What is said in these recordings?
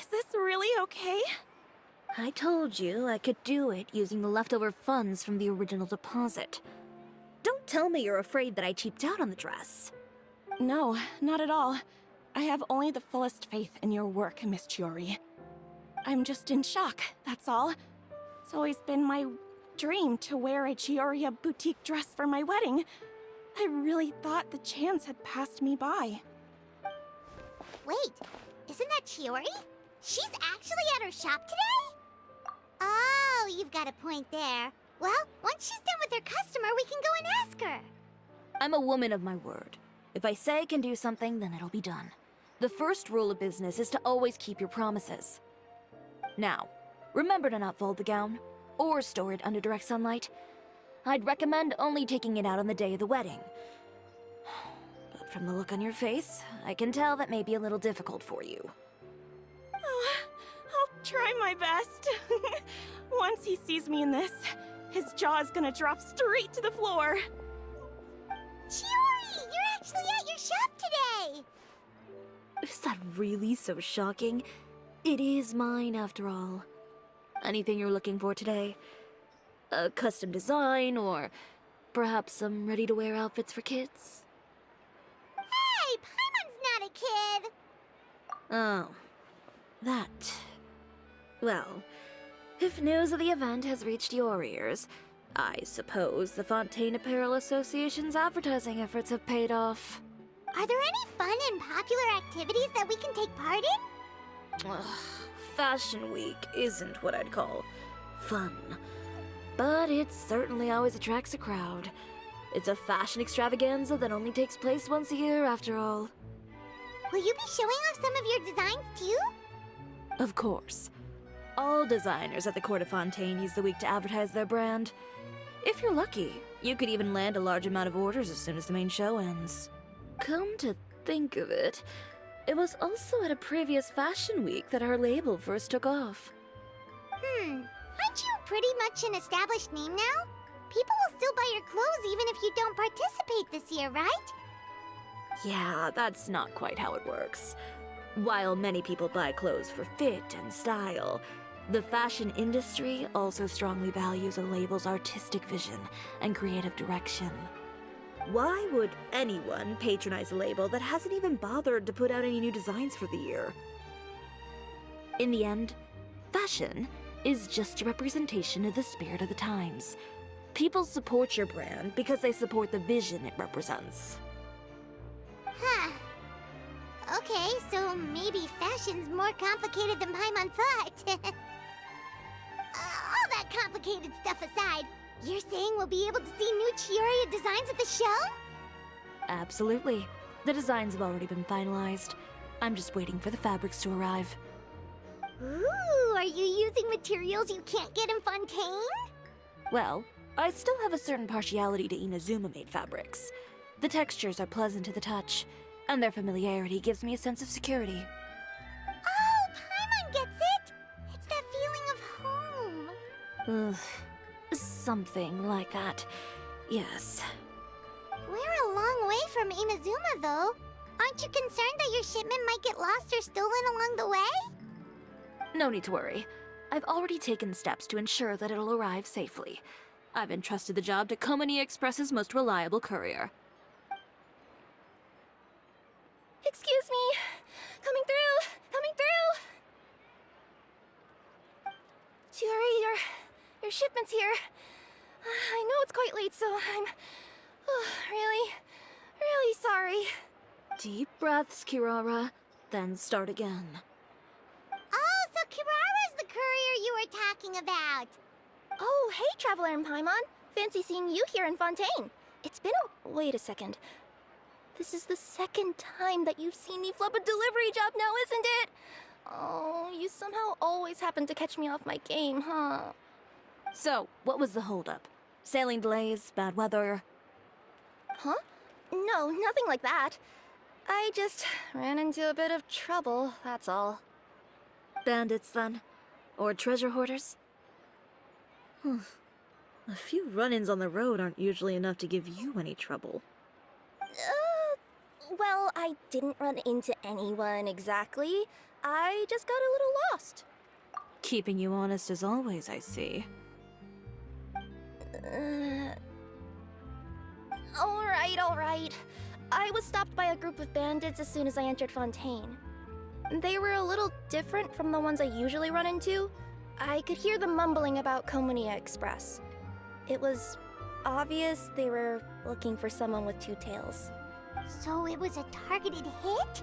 Is this really okay? I told you I could do it using the leftover funds from the original deposit. Don't tell me you're afraid that I cheaped out on the dress. No, not at all. I have only the fullest faith in your work, Miss Chiori. I'm just in shock, that's all. It's always been my dream to wear a Chioria boutique dress for my wedding. I really thought the chance had passed me by. Wait, isn't that Chiori? She's actually at her shop today? Oh, you've got a point there. Well, once she's done with her customer, we can go and ask her. I'm a woman of my word. If I say I can do something, then it'll be done. The first rule of business is to always keep your promises. Now, remember to not fold the gown, or store it under direct sunlight. I'd recommend only taking it out on the day of the wedding. But from the look on your face, I can tell that may be a little difficult for you. Oh, I'll try my best. Once he sees me in this, his jaw is gonna drop straight to the floor. Chiori, you're actually at your shop today! Is that really so shocking? It is mine, after all. Anything you're looking for today? A custom design, or perhaps some ready-to-wear outfits for kids? Hey, Paimon's not a kid! Oh, that. Well, if news of the event has reached your ears, I suppose the Fontaine Apparel Association's advertising efforts have paid off. Are there any fun and popular activities that we can take part in? Ugh, Fashion Week isn't what I'd call fun. But it certainly always attracts a crowd. It's a fashion extravaganza that only takes place once a year, after all. Will you be showing off some of your designs too? Of course. All designers at the Court of Fontaine use the week to advertise their brand. If you're lucky, you could even land a large amount of orders as soon as the main show ends. Come to think of it, it was also at a previous Fashion Week that our label first took off. Aren't you pretty much an established name now? People will still buy your clothes even if you don't participate this year, right? Yeah, that's not quite how it works. While many people buy clothes for fit and style, the fashion industry also strongly values a label's artistic vision and creative direction. Why would anyone patronize a label that hasn't even bothered to put out any new designs for the year? In the end, fashion is just a representation of the spirit of the times. People support your brand because they support the vision it represents. Huh. Okay, so maybe fashion's more complicated than Paimon thought. All that complicated stuff aside, you're saying we'll be able to see new Chioria designs at the show? Absolutely. The designs have already been finalized. I'm just waiting for the fabrics to arrive. Ooh, are you using materials you can't get in Fontaine? Well, I still have a certain partiality to Inazuma-made fabrics. The textures are pleasant to the touch, and their familiarity gives me a sense of security. Oh, Paimon gets it! It's that feeling of home. Ugh, something like that. Yes. We're a long way from Inazuma, though. Aren't you concerned that your shipment might get lost or stolen along the way? No need to worry. I've already taken steps to ensure that it'll arrive safely. I've entrusted the job to Komani Express's most reliable courier. Excuse me! Coming through! Coming through! Chiori, your shipment's here. I know it's quite late, so I'm really sorry. Deep breaths, Kirara, then start again. Oh, so Kirara's the courier you were talking about. Oh, hey, Traveler and Paimon. Fancy seeing you here in Fontaine. It's been wait a second. This is the second time that you've seen me flub a delivery job now, isn't it? Oh, you somehow always happen to catch me off my game, huh? So, what was the holdup? Sailing delays, bad weather? Huh? No, nothing like that. I just ran into a bit of trouble, that's all. Bandits, then? Or treasure hoarders? A few run-ins on the road aren't usually enough to give you any trouble. Well, I didn't run into anyone exactly. I just got a little lost. Keeping you honest as always, I see. Alright. I was stopped by a group of bandits as soon as I entered Fontaine. They were a little different from the ones I usually run into. I could hear them mumbling about Komunia Express. It was obvious they were looking for someone with two tails. So it was a targeted hit?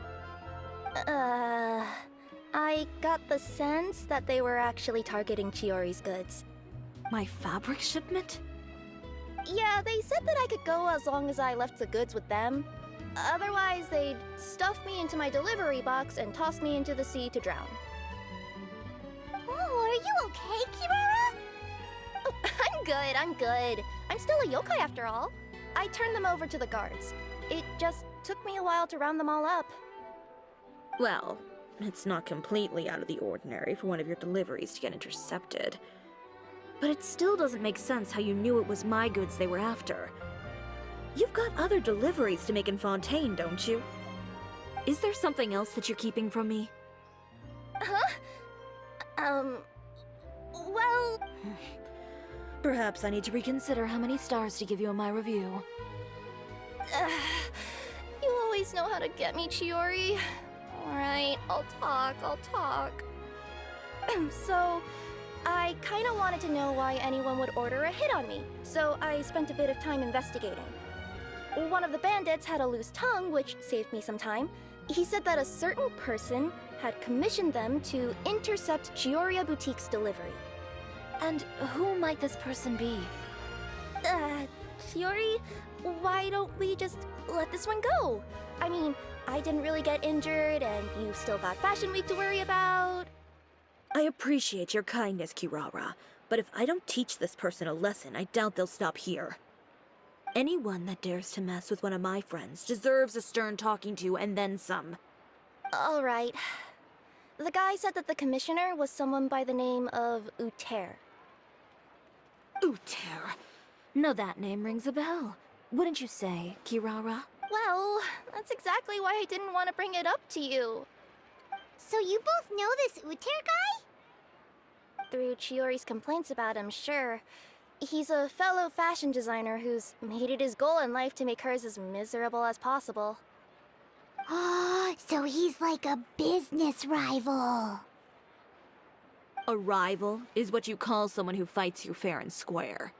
I got the sense that they were actually targeting Chiori's goods. My fabric shipment? Yeah, they said that I could go as long as I left the goods with them. Otherwise, they'd stuff me into my delivery box and toss me into the sea to drown. Oh, are you okay, Kirara? Oh, I'm good. I'm still a yokai after all. I turned them over to the guards. It just took me a while to round them all up. Well, it's not completely out of the ordinary for one of your deliveries to get intercepted. But it still doesn't make sense how you knew it was my goods they were after. You've got other deliveries to make in Fontaine, don't you? Is there something else that you're keeping from me? Huh? Well... Perhaps I need to reconsider how many stars to give you in my review. You always know how to get me, Chiori. Alright, I'll talk. So, I kinda wanted to know why anyone would order a hit on me, so I spent a bit of time investigating. One of the bandits had a loose tongue, which saved me some time. He said that a certain person had commissioned them to intercept Cisoria Boutique's delivery. And who might this person be? Chiori, why don't we just let this one go? I mean, I didn't really get injured, and you've still got Fashion Week to worry about. I appreciate your kindness, Kirara, but if I don't teach this person a lesson, I doubt they'll stop here. Anyone that dares to mess with one of my friends deserves a stern talking to and then some. All right. The guy said that the commissioner was someone by the name of Uter. Uter? Now that name rings a bell. Wouldn't you say, Kirara? Well, that's exactly why I didn't want to bring it up to you. So you both know this Uter guy? Through Chiori's complaints about him, sure. He's a fellow fashion designer who's made it his goal in life to make hers as miserable as possible. Oh, so he's like a business rival. A rival is what you call someone who fights you fair and square.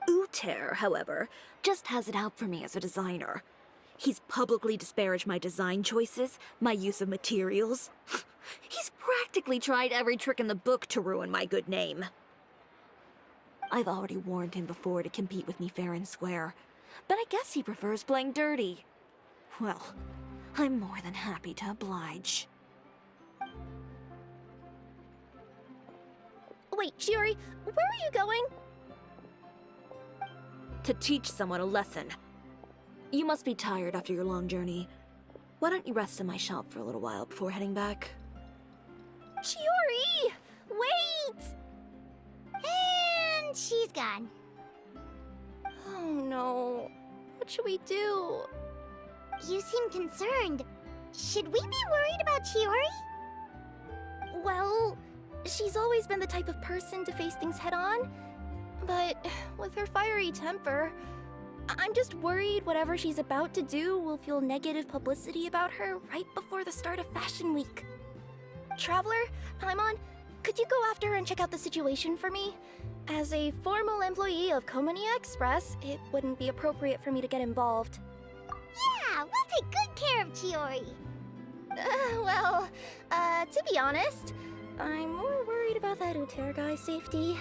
Uter, however, just has it out for me as a designer. He's publicly disparaged my design choices, my use of materials. He's practically tried every trick in the book to ruin my good name. I've already warned him before to compete with me fair and square, but I guess he prefers playing dirty. Well, I'm more than happy to oblige. Wait, Chiori, where are you going? To teach someone a lesson. You must be tired after your long journey. Why don't you rest in my shop for a little while before heading back? Chiori! Wait! And she's gone. Oh no. What should we do? You seem concerned. Should we be worried about Chiori? Well, she's always been the type of person to face things head-on. But with her fiery temper, I'm just worried whatever she's about to do will fuel negative publicity about her right before the start of Fashion Week. Traveler, Paimon, could you go after her and check out the situation for me? As a formal employee of Komunia Express, it wouldn't be appropriate for me to get involved. Yeah, we'll take good care of Chiori. To be honest, I'm more worried about that Uter guy's safety.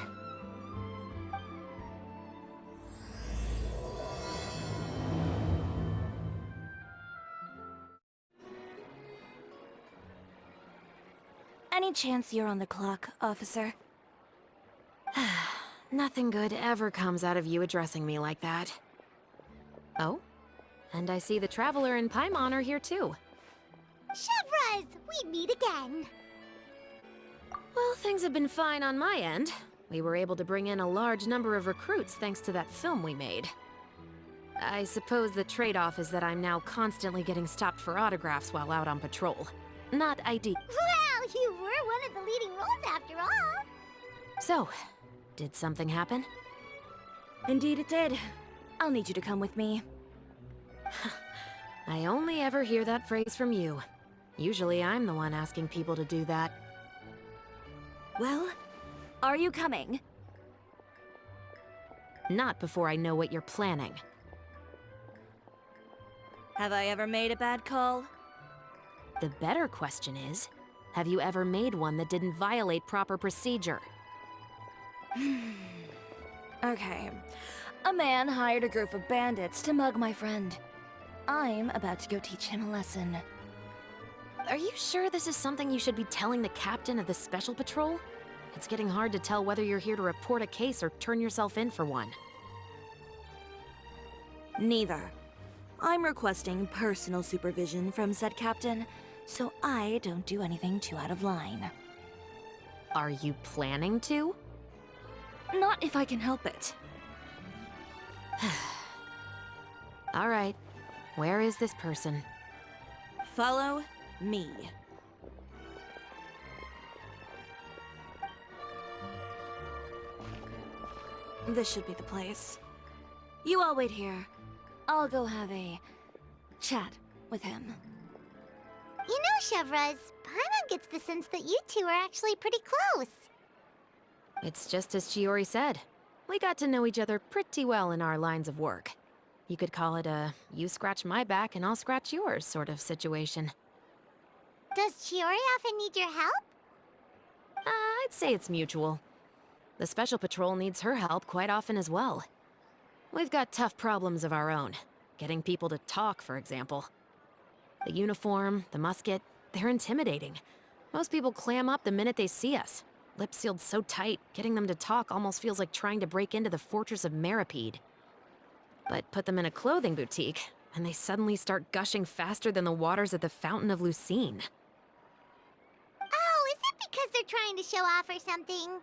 Any chance you're on the clock, officer? Nothing good ever comes out of you addressing me like that. Oh? And I see the Traveler and Paimon are here too. Chevraz, we meet again. Well, things have been fine on my end. We were able to bring in a large number of recruits thanks to that film we made. I suppose the trade-off is that I'm now constantly getting stopped for autographs while out on patrol. not ID. Well, you were one of the leading roles after all. So, did something happen? Indeed it did. I'll need you to come with me. I only ever hear that phrase from you. Usually I'm the one asking people to do that. Well, are you coming? Not before I know what you're planning. Have I ever made a bad call? The better question is, have you ever made one that didn't violate proper procedure? Okay. A man hired a group of bandits to mug my friend. I'm about to go teach him a lesson. Are you sure this is something you should be telling the captain of the Special Patrol? It's getting hard to tell whether you're here to report a case or turn yourself in for one. Neither. I'm requesting personal supervision from said captain, so I don't do anything too out of line. Are you planning to? Not if I can help it. All right. Where is this person? Follow me. This should be the place. You all wait here. I'll go have a chat with him. You know, Chevraz, Paimon gets the sense that you two are actually pretty close. It's just as Chiori said. We got to know each other pretty well in our lines of work. You could call it a you scratch my back and I'll scratch yours sort of situation. Does Chiori often need your help? I'd say it's mutual. The Special Patrol needs her help quite often as well. We've got tough problems of our own. Getting people to talk, for example. The uniform, the musket, they're intimidating. Most people clam up the minute they see us. Lips sealed so tight, getting them to talk almost feels like trying to break into the fortress of Meripede. But put them in a clothing boutique, and they suddenly start gushing faster than the waters at the Fountain of Lucine. Oh, is it because they're trying to show off or something?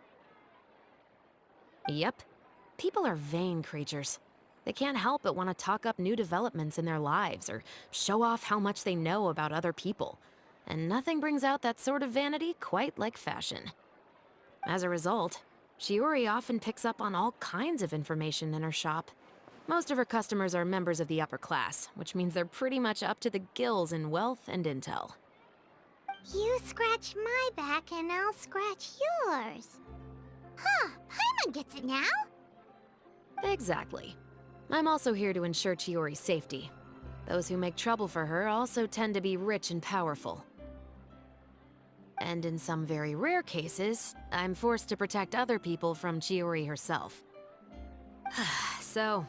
Yep. People are vain creatures. They can't help but want to talk up new developments in their lives or show off how much they know about other people. And nothing brings out that sort of vanity quite like fashion. As a result, Chiori often picks up on all kinds of information in her shop. Most of her customers are members of the upper class, which means they're pretty much up to the gills in wealth and intel. You scratch my back and I'll scratch yours. Huh, Paimon gets it now. Exactly. I'm also here to ensure Chiori's safety. Those who make trouble for her also tend to be rich and powerful. And in some very rare cases, I'm forced to protect other people from Chiori herself. So,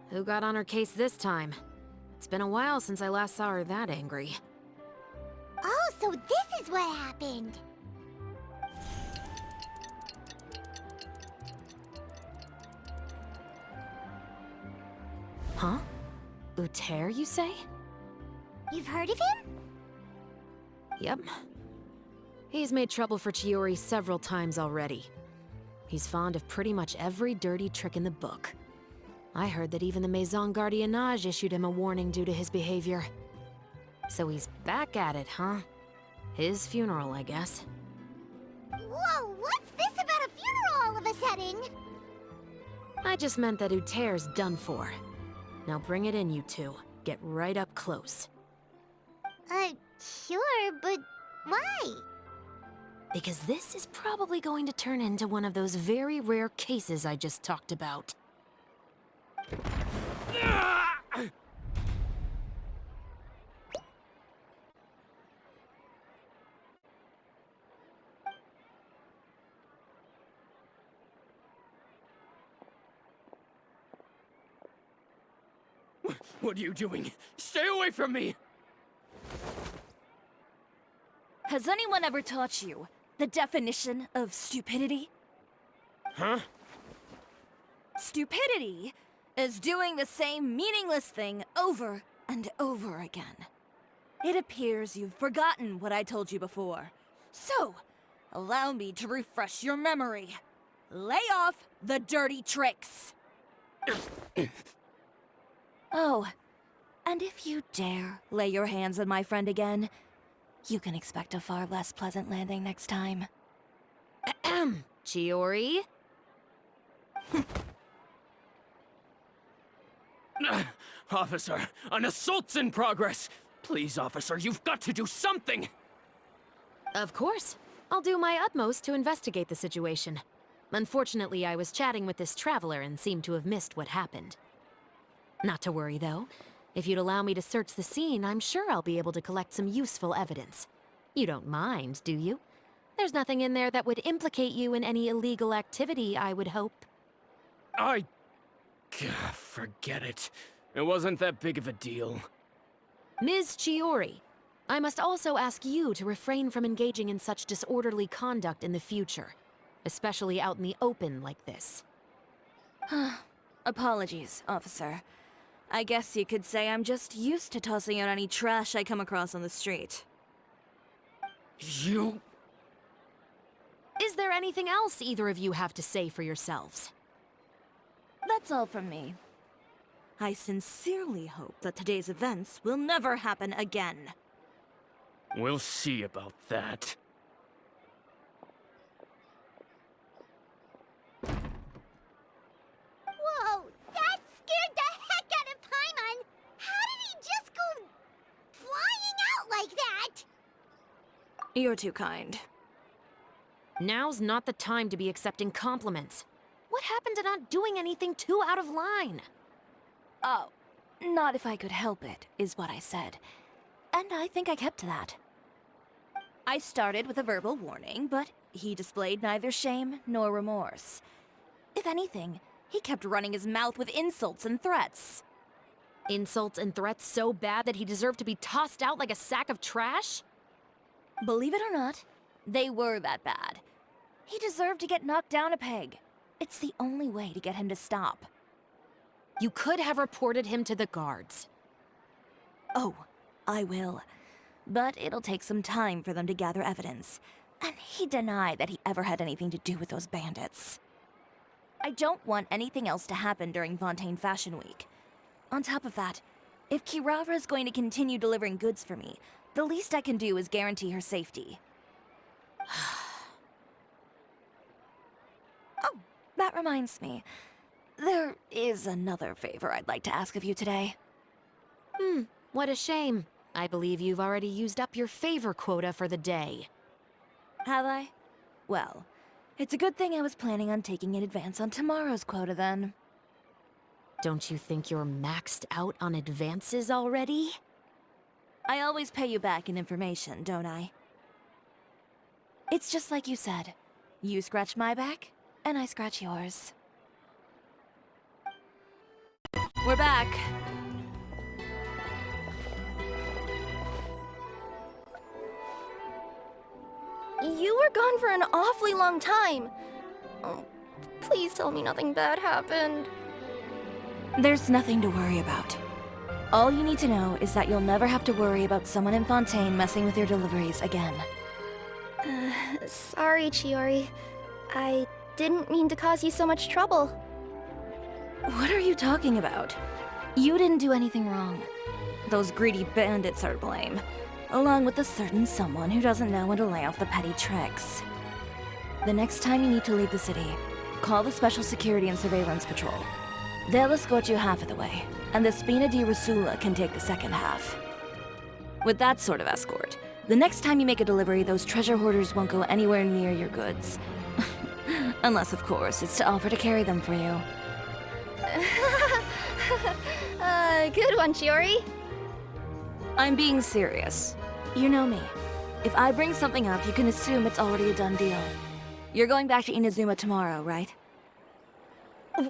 who got on her case this time? It's been a while since I last saw her that angry. Oh, so this is what happened. Huh? Uter, you say? You've heard of him? Yep. He's made trouble for Chiori several times already. He's fond of pretty much every dirty trick in the book. I heard that even the Maison Gardiennage issued him a warning due to his behavior. So he's back at it, huh? His funeral, I guess. Whoa, what's this about a funeral all of a sudden? I just meant that Uter's done for. Now bring it in, you two. Get right up close. Sure, but why? Because this is probably going to turn into one of those very rare cases I just talked about. What are you doing? Stay away from me! Has anyone ever taught you the definition of stupidity? Huh? Stupidity is doing the same meaningless thing over and over again. It appears you've forgotten what I told you before. So, allow me to refresh your memory. Lay off the dirty tricks. Oh, and if you dare lay your hands on my friend again, You can expect a far less pleasant landing next time. Ahem. Chiori? Officer, an assault's in progress! Please, officer, you've got to do something! Of course. I'll do my utmost to investigate the situation. Unfortunately, I was chatting with this traveler and seemed to have missed what happened. Not to worry, though. If you'd allow me to search the scene, I'm sure I'll be able to collect some useful evidence. You don't mind, do you? There's nothing in there that would implicate you in any illegal activity, I would hope. Forget it. It wasn't that big of a deal. Ms. Chiori, I must also ask you to refrain from engaging in such disorderly conduct in the future, especially out in the open like this. Apologies, officer. I guess you could say I'm just used to tossing out any trash I come across on the street. You... Is there anything else either of you have to say for yourselves? That's all from me. I sincerely hope that today's events will never happen again. We'll see about that. Whoa, that scared the heck out of Paimon! How did he just go flying out like that? You're too kind. Now's not the time to be accepting compliments. What happened to not doing anything too out of line? Oh, not if I could help it, is what I said. And I think I kept to that. I started with a verbal warning, but he displayed neither shame nor remorse. If anything, he kept running his mouth with insults and threats. Insults and threats so bad that he deserved to be tossed out like a sack of trash? Believe it or not, they were that bad. He deserved to get knocked down a peg. It's the only way to get him to stop. You could have reported him to the guards. Oh, I will. But it'll take some time for them to gather evidence. And he denied that he ever had anything to do with those bandits. I don't want anything else to happen during Fontaine Fashion Week. On top of that, if Kirara is going to continue delivering goods for me, the least I can do is guarantee her safety. Oh, that reminds me. There is another favor I'd like to ask of you today. What a shame. I believe you've already used up your favor quota for the day. Have I? Well, it's a good thing I was planning on taking an advance on tomorrow's quota then. Don't you think you're maxed out on advances already? I always pay you back in information, don't I? It's just like you said. You scratch my back, and I scratch yours. We're back. You were gone for an awfully long time. Oh, please tell me nothing bad happened. There's nothing to worry about. All you need to know is that you'll never have to worry about someone in Fontaine messing with your deliveries again. Sorry, Chiori. I didn't mean to cause you so much trouble. What are you talking about? You didn't do anything wrong. Those greedy bandits are to blame, along with a certain someone who doesn't know when to lay off the petty tricks. The next time you need to leave the city, call the Special Security and Surveillance Patrol. They'll escort you half of the way, and the Spina di Rusula can take the second half. With that sort of escort, the next time you make a delivery, those treasure hoarders won't go anywhere near your goods. Unless, of course, it's to offer to carry them for you. Good one, Chiori. I'm being serious. You know me. If I bring something up, you can assume it's already a done deal. You're going back to Inazuma tomorrow, right?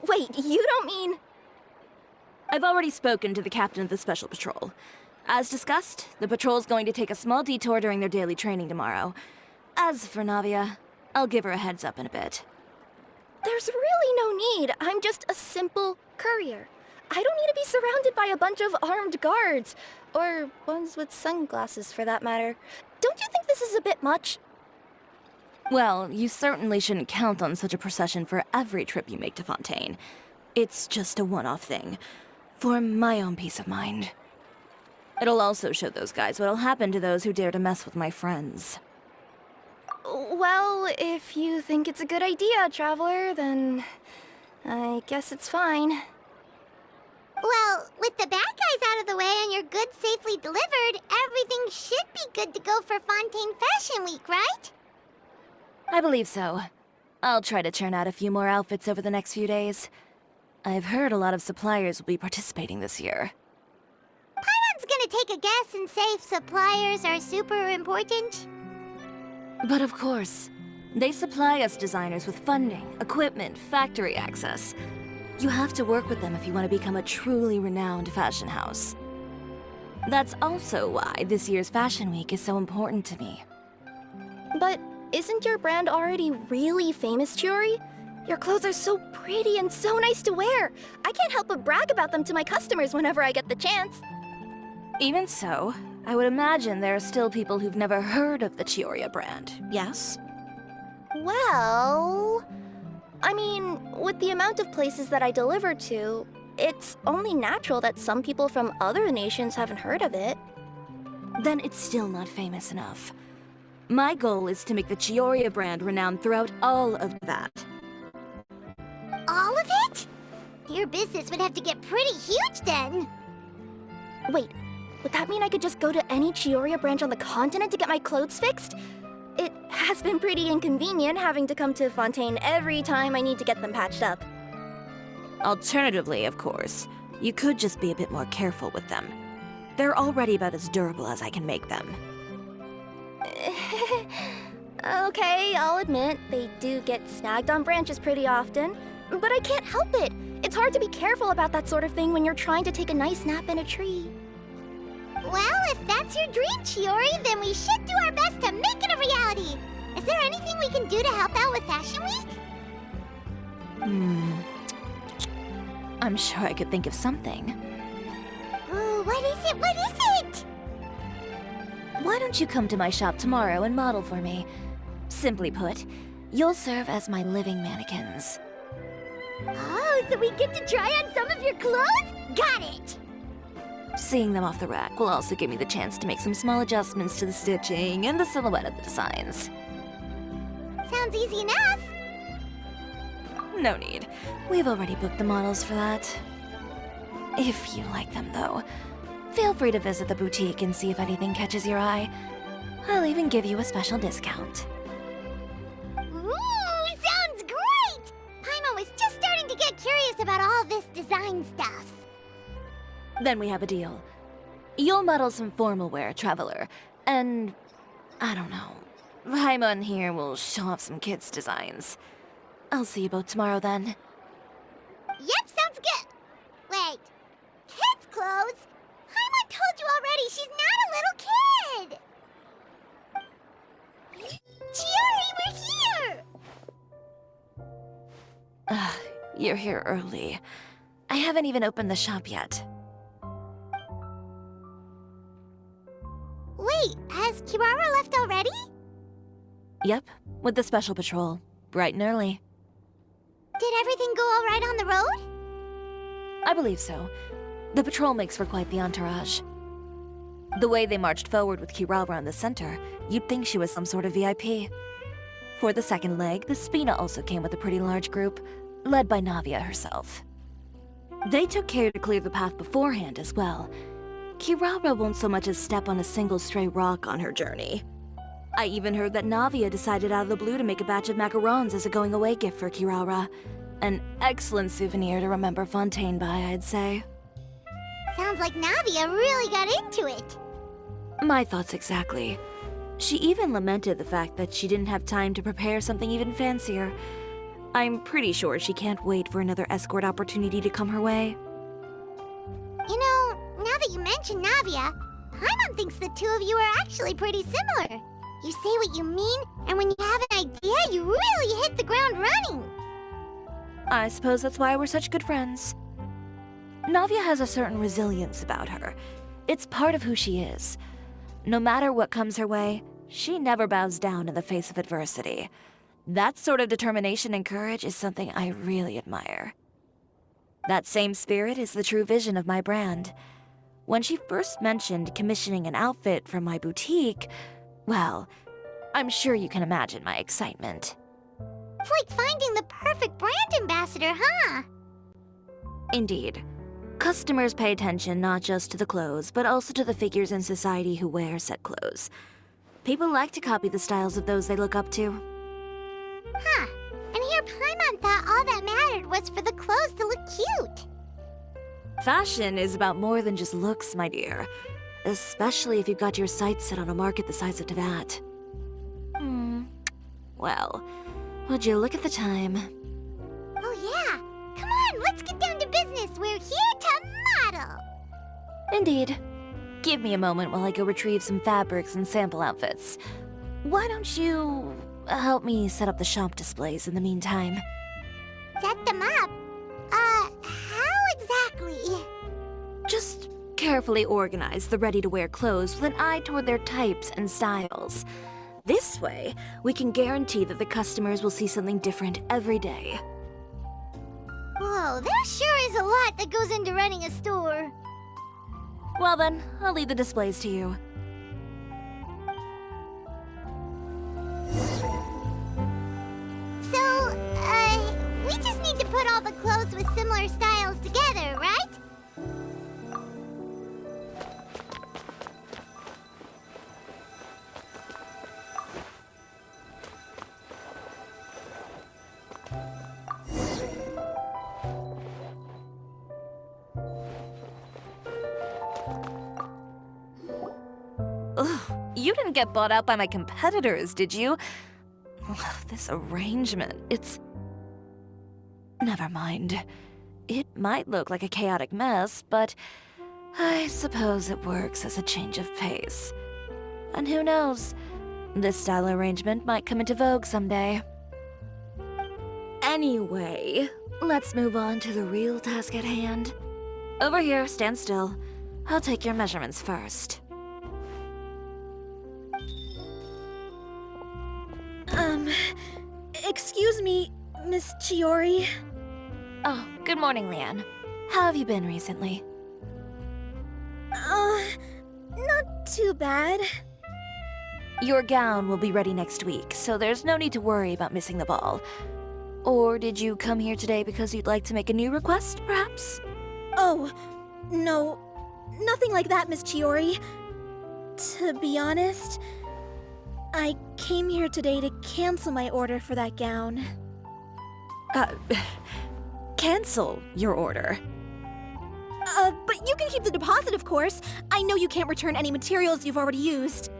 Wait, you don't mean... I've already spoken to the captain of the Special Patrol. As discussed, the patrol's going to take a small detour during their daily training tomorrow. As for Navia, I'll give her a heads up in a bit. There's really no need. I'm just a simple courier. I don't need to be surrounded by a bunch of armed guards. Or ones with sunglasses, for that matter. Don't you think this is a bit much? Well, you certainly shouldn't count on such a procession for every trip you make to Fontaine. It's just a one-off thing. For my own peace of mind. It'll also show those guys what'll happen to those who dare to mess with my friends. Well, if you think it's a good idea, Traveler, then I guess it's fine. Well, with the bad guys out of the way and your goods safely delivered, everything should be good to go for Fontaine Fashion Week, right? I believe so. I'll try to churn out a few more outfits over the next few days. I've heard a lot of suppliers will be participating this year. Paimon's gonna take a guess and say if suppliers are super important. But of course, they supply us designers with funding, equipment, factory access. You have to work with them if you want to become a truly renowned fashion house. That's also why this year's Fashion Week is so important to me. But isn't your brand already really famous, Chiori? Your clothes are so pretty and so nice to wear. I can't help but brag about them to my customers whenever I get the chance. Even so, I would imagine there are still people who've never heard of the Cisoria brand, yes? Well, I mean, with the amount of places that I deliver to, it's only natural that some people from other nations haven't heard of it. Then it's still not famous enough. My goal is to make the Cisoria brand renowned throughout all of that. All of it? Your business would have to get pretty huge then. Wait, would that mean I could just go to any Cisoria branch on the continent to get my clothes fixed? It has been pretty inconvenient having to come to Fontaine every time I need to get them patched up. Alternatively, of course, you could just be a bit more careful with them. They're already about as durable as I can make them. Okay, I'll admit, they do get snagged on branches pretty often, but I can't help it. It's hard to be careful about that sort of thing when you're trying to take a nice nap in a tree. Well, if that's your dream, Chiori, then we should do our best to make it a reality. Is there anything we can do to help out with Fashion Week? I'm sure I could think of something. Ooh, what is it? What is it? Why don't you come to my shop tomorrow and model for me? Simply put, you'll serve as my living mannequins. Oh, so we get to try on some of your clothes? Got it! Seeing them off the rack will also give me the chance to make some small adjustments to the stitching and the silhouette of the designs. Sounds easy enough. No need. We've already booked the models for that. If you like them, though, feel free to visit the boutique and see if anything catches your eye. I'll even give you a special discount. Ooh, sounds great! Paimon was just starting to get curious about all this design stuff. Then we have a deal. You'll model some formal wear, Traveler, and I don't know. Paimon here will show off some kids' designs. I'll see you both tomorrow then. Yep, sounds good. Wait, kids' clothes? Paimon told you already she's not a little kid. Chiori, we're here! You're here early. I haven't even opened the shop yet. Wait, has Kirara left already? Yep, with the special patrol. Bright and early. Did everything go all right on the road? I believe so. The patrol makes for quite the entourage. The way they marched forward with Kirara in the center, you'd think she was some sort of VIP. For the second leg, the Spina also came with a pretty large group, led by Navia herself. They took care to clear the path beforehand as well. Kirara won't so much as step on a single stray rock on her journey. I even heard that Navia decided out of the blue to make a batch of macarons as a going-away gift for Kirara. An excellent souvenir to remember Fontaine by, I'd say. Sounds like Navia really got into it. My thoughts exactly. She even lamented the fact that she didn't have time to prepare something even fancier. I'm pretty sure she can't wait for another escort opportunity to come her way. You know, now that you mention Navia, Paimon thinks the two of you are actually pretty similar. You say what you mean, and when you have an idea, you really hit the ground running. I suppose that's why we're such good friends. Navia has a certain resilience about her. It's part of who she is. No matter what comes her way, she never bows down in the face of adversity. That sort of determination and courage is something I really admire. That same spirit is the true vision of my brand. When she first mentioned commissioning an outfit from my boutique, well, I'm sure you can imagine my excitement. It's like finding the perfect brand ambassador, huh? Indeed. Customers pay attention not just to the clothes, but also to the figures in society who wear said clothes. People like to copy the styles of those they look up to. Huh. And here Paimon thought all that mattered was for the clothes to look cute. Fashion is about more than just looks, my dear. Especially if you've got your sights set on a market the size of Teyvat. Well, would you look at the time? Oh yeah. Come on, let's get down to business. We're here to model. Indeed. Give me a moment while I go retrieve some fabrics and sample outfits. Why don't you help me set up the shop displays in the meantime? Set them up? How exactly? Just carefully organize the ready-to-wear clothes with an eye toward their types and styles. This way, we can guarantee that the customers will see something different every day. Whoa, there sure is a lot that goes into running a store. Well then, I'll leave the displays to you. So, we just need to put all the clothes with similar styles together, right? Ugh, you didn't get bought out by my competitors, did you? Ugh, this arrangement, it's... Never mind. It might look like a chaotic mess, but I suppose it works as a change of pace. And who knows, this style arrangement might come into vogue someday. Anyway, let's move on to the real task at hand. Over here, stand still. I'll take your measurements first. Excuse me, Miss Chiori. Oh, good morning, Leanne. How have you been recently? Not too bad. Your gown will be ready next week, so there's no need to worry about missing the ball. Or did you come here today because you'd like to make a new request, perhaps? Oh, no. Nothing like that, Miss Chiori. To be honest, I came here today to cancel my order for that gown. Cancel your order. But you can keep the deposit, of course. I know you can't return any materials you've already used.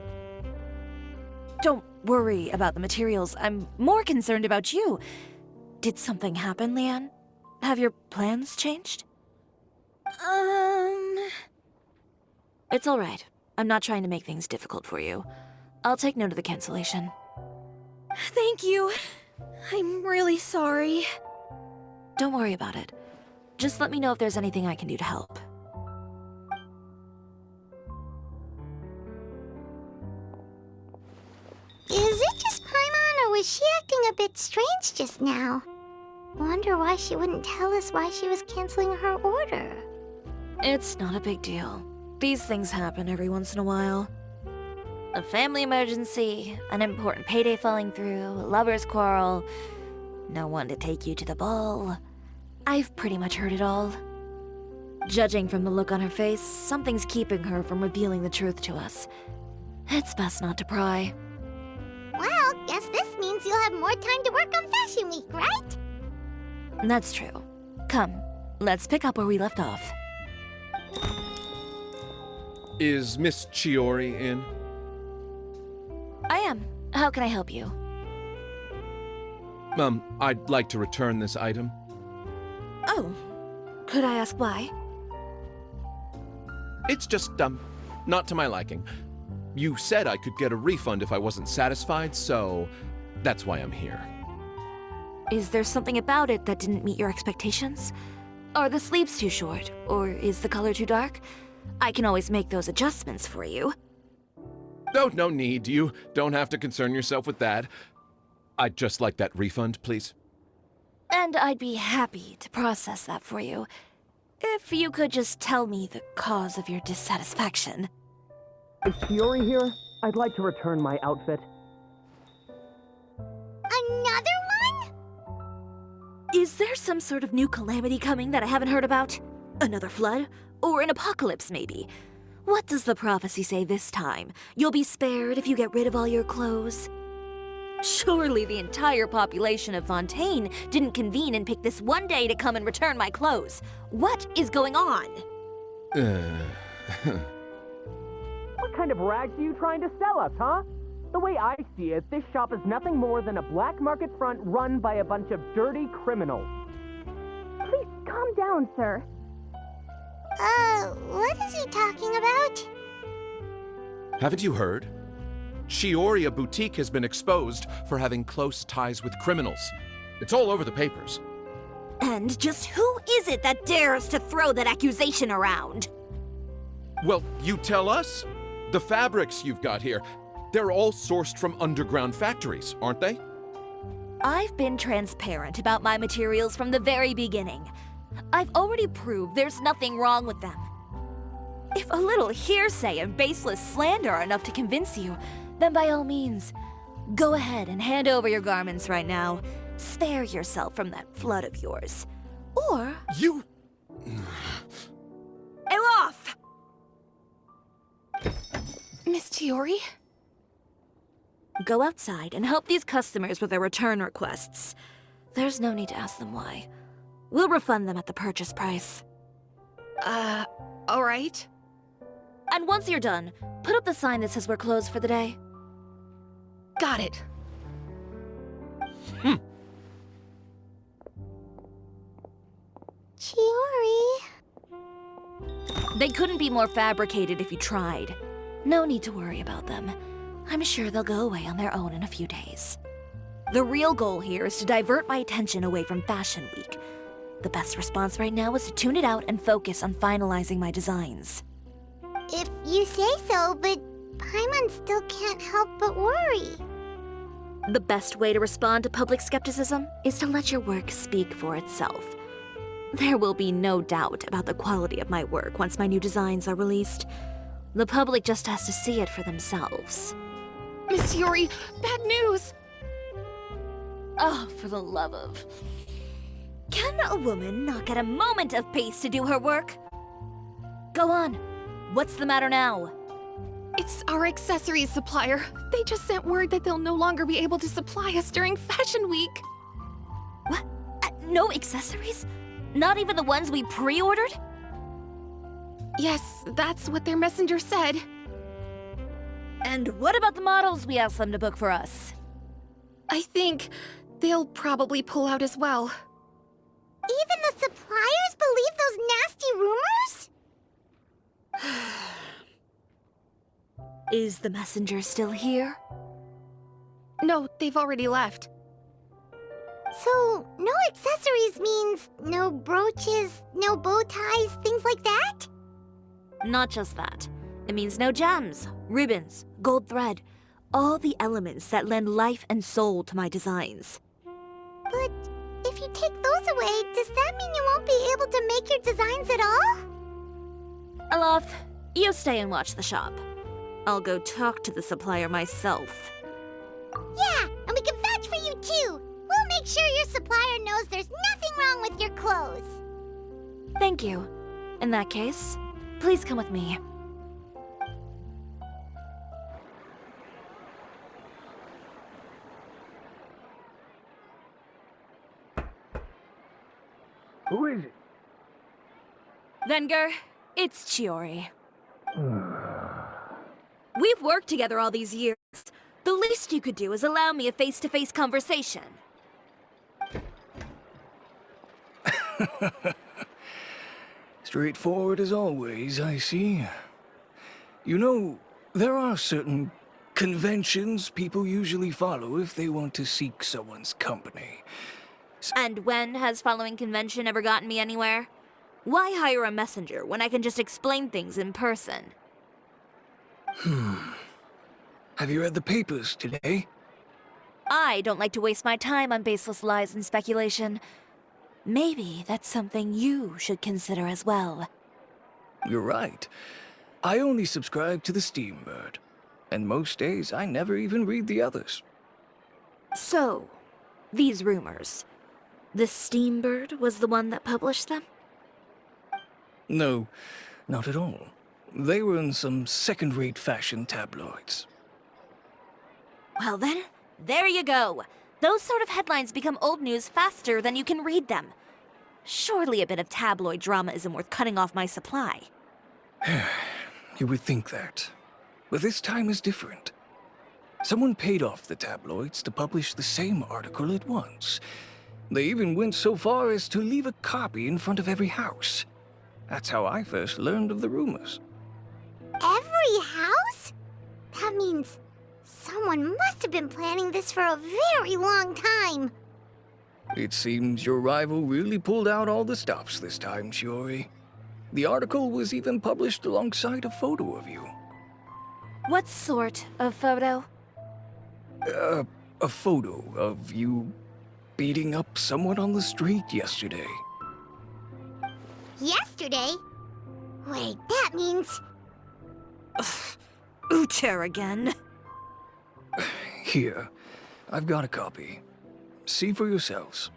Don't worry about the materials. I'm more concerned about you. Did something happen, Leanne? Have your plans changed? It's all right. I'm not trying to make things difficult for you. I'll take note of the cancellation. Thank you. I'm really sorry. Don't worry about it. Just let me know if there's anything I can do to help. Is it just Paimon, or was she acting a bit strange just now? Wonder why she wouldn't tell us why she was canceling her order. It's not a big deal. These things happen every once in a while. A family emergency, an important payday falling through, a lover's quarrel, no one to take you to the ball. I've pretty much heard it all. Judging from the look on her face, something's keeping her from revealing the truth to us. It's best not to pry. Well, guess this means you'll have more time to work on Fashion Week, right? That's true. Come, let's pick up where we left off. Is Miss Chiori in? I am. How can I help you? I'd like to return this item. Oh, could I ask why? It's just, not to my liking. You said I could get a refund if I wasn't satisfied, so that's why I'm here. Is there something about it that didn't meet your expectations? Are the sleeves too short, or is the color too dark? I can always make those adjustments for you. No need. You don't have to concern yourself with that. I'd just like that refund, please. And I'd be happy to process that for you. If you could just tell me the cause of your dissatisfaction. Is Ciori here? I'd like to return my outfit. Another one? Is there some sort of new calamity coming that I haven't heard about? Another flood? Or an apocalypse, maybe? What does the prophecy say this time? You'll be spared if you get rid of all your clothes? Surely the entire population of Fontaine didn't convene and pick this one day to come and return my clothes. What is going on? What kind of rags are you trying to sell us, huh? The way I see it, this shop is nothing more than a black market front run by a bunch of dirty criminals. Please calm down, sir. What is he talking about? Haven't you heard? Cisoria Boutique has been exposed for having close ties with criminals. It's all over the papers. And just who is it that dares to throw that accusation around? Well, you tell us. The fabrics you've got here, they're all sourced from underground factories, aren't they? I've been transparent about my materials from the very beginning. I've already proved there's nothing wrong with them. If a little hearsay and baseless slander are enough to convince you, then by all means, go ahead and hand over your garments right now. Spare yourself from that flood of yours. Or... You... Elof! Miss Ciori? Go outside and help these customers with their return requests. There's no need to ask them why. We'll refund them at the purchase price. Alright. And once you're done, put up the sign that says we're closed for the day. Got it. Chiori. They couldn't be more fabricated if you tried. No need to worry about them. I'm sure they'll go away on their own in a few days. The real goal here is to divert my attention away from Fashion Week. The best response right now is to tune it out and focus on finalizing my designs. If you say so, but Paimon still can't help but worry. The best way to respond to public skepticism is to let your work speak for itself. There will be no doubt about the quality of my work once my new designs are released. The public just has to see it for themselves. Miss Ciori, bad news! Oh, for the love of... Can a woman not get a moment of peace to do her work? Go on. What's the matter now? It's our accessories supplier. They just sent word that they'll no longer be able to supply us during Fashion Week. What? No accessories? Not even the ones we pre-ordered? Yes, that's what their messenger said. And what about the models we asked them to book for us? I think they'll probably pull out as well. Even the suppliers believe those nasty rumors? Is the messenger still here? No, they've already left. So, no accessories means no brooches, no bow ties, things like that? Not just that. It means no gems, ribbons, gold thread, all the elements that lend life and soul to my designs. But if you take those away, does that mean you won't be able to make your designs at all? Alof, you stay and watch the shop. I'll go talk to the supplier myself. Yeah, and we can vouch for you too. We'll make sure your supplier knows there's nothing wrong with your clothes. Thank you. In that case, please come with me. Who is it? Venger, it's Ciori. We've worked together all these years. The least you could do is allow me a face-to-face conversation. Straightforward as always, I see. You know, there are certain conventions people usually follow if they want to seek someone's company. And when has following convention ever gotten me anywhere? Why hire a messenger when I can just explain things in person? Have you read the papers today? I don't like to waste my time on baseless lies and speculation. Maybe that's something you should consider as well. You're right. I only subscribe to the Steambird, and most days I never even read the others. So, these rumors. The Steambird was the one that published them? No, not at all. They were in some second-rate fashion tabloids. Well then, there you go. Those sort of headlines become old news faster than you can read them. Surely a bit of tabloid drama isn't worth cutting off my supply. You would think that. But this time is different. Someone paid off the tabloids to publish the same article at once. They even went so far as to leave a copy in front of every house. That's how I first learned of the rumors. Every house? That means someone must have been planning this for a very long time. It seems your rival really pulled out all the stops this time, Shiori. The article was even published alongside a photo of you. What sort of photo? A photo of you beating up someone on the street yesterday. Yesterday? Wait, that means... Ucher again. Here, I've got a copy. See for yourselves.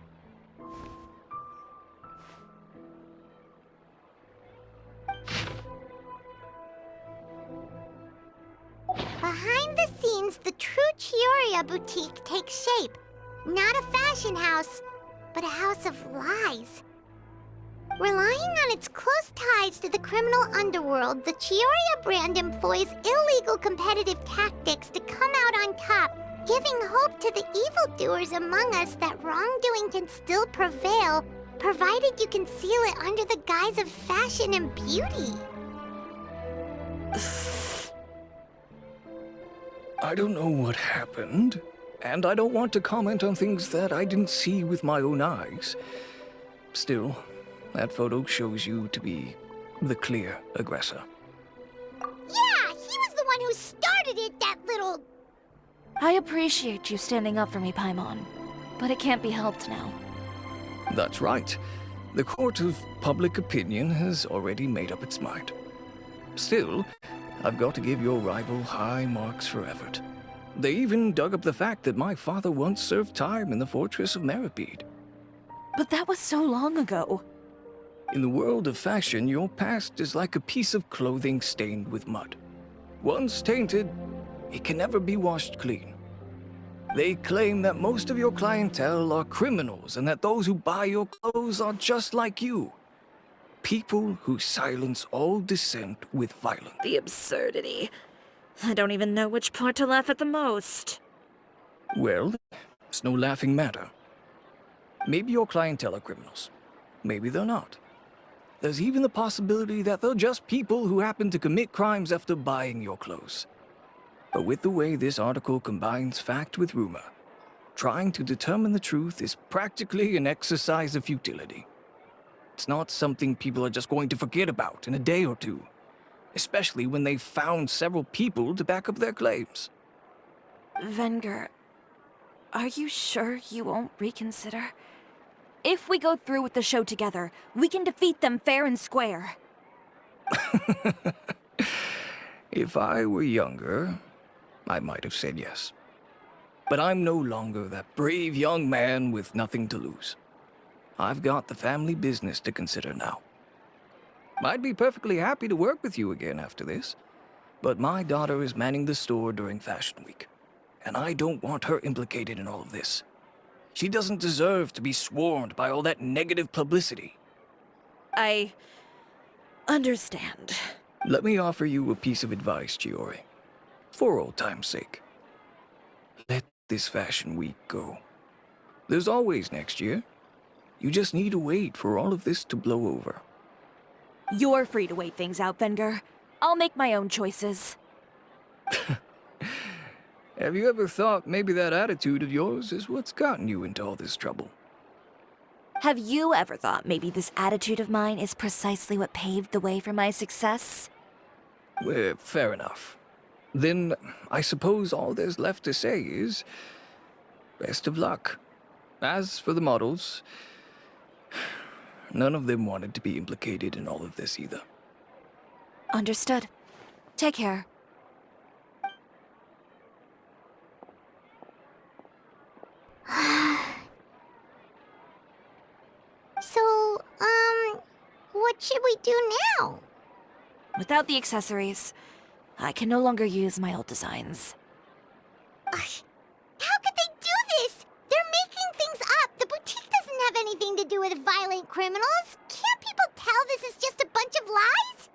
Behind the scenes, the true Cisoria boutique takes shape. Not a fashion house, but a house of lies. Relying on its close ties to the criminal underworld, the Cisoria brand employs illegal competitive tactics to come out on top, giving hope to the evildoers among us that wrongdoing can still prevail, provided you conceal it under the guise of fashion and beauty. I don't know what happened, and I don't want to comment on things that I didn't see with my own eyes. Still, that photo shows you to be the clear aggressor. Yeah, he was the one who started it, that little... I appreciate you standing up for me, Paimon, but it can't be helped now. That's right. The court of public opinion has already made up its mind. Still, I've got to give your rival high marks for effort. They even dug up the fact that my father once served time in the fortress of Meripede. But that was so long ago. In the world of fashion, your past is like a piece of clothing stained with mud. Once tainted, it can never be washed clean. They claim that most of your clientele are criminals and that those who buy your clothes are just like you. People who silence all dissent with violence. The absurdity. I don't even know which part to laugh at the most. Well, it's no laughing matter. Maybe your clientele are criminals. Maybe they're not. There's even the possibility that they're just people who happen to commit crimes after buying your clothes. But with the way this article combines fact with rumor, trying to determine the truth is practically an exercise of futility. It's not something people are just going to forget about in a day or two, especially when they've found several people to back up their claims. Venger, are you sure you won't reconsider? If we go through with the show together, we can defeat them fair and square. If I were younger, I might have said yes. But I'm no longer that brave young man with nothing to lose. I've got the family business to consider now. I'd be perfectly happy to work with you again after this, but my daughter is manning the store during Fashion Week, and I don't want her implicated in all of this. She doesn't deserve to be swarmed by all that negative publicity. I understand. Let me offer you a piece of advice, Chiori. For old time's sake. Let this Fashion Week go. There's always next year. You just need to wait for all of this to blow over. You're free to wait things out, Venger. I'll make my own choices. Have you ever thought maybe that attitude of yours is what's gotten you into all this trouble? Have you ever thought maybe this attitude of mine is precisely what paved the way for my success? Well, fair enough. Then I suppose all there's left to say is... best of luck. As for the models, None of them wanted to be implicated in all of this either. Understood. Take care. So, what should we do now? Without the accessories, I can no longer use my old designs. How could they do this? They're making things up. The boutique doesn't have anything to do with violent criminals. Can't people tell this is just a bunch of lies?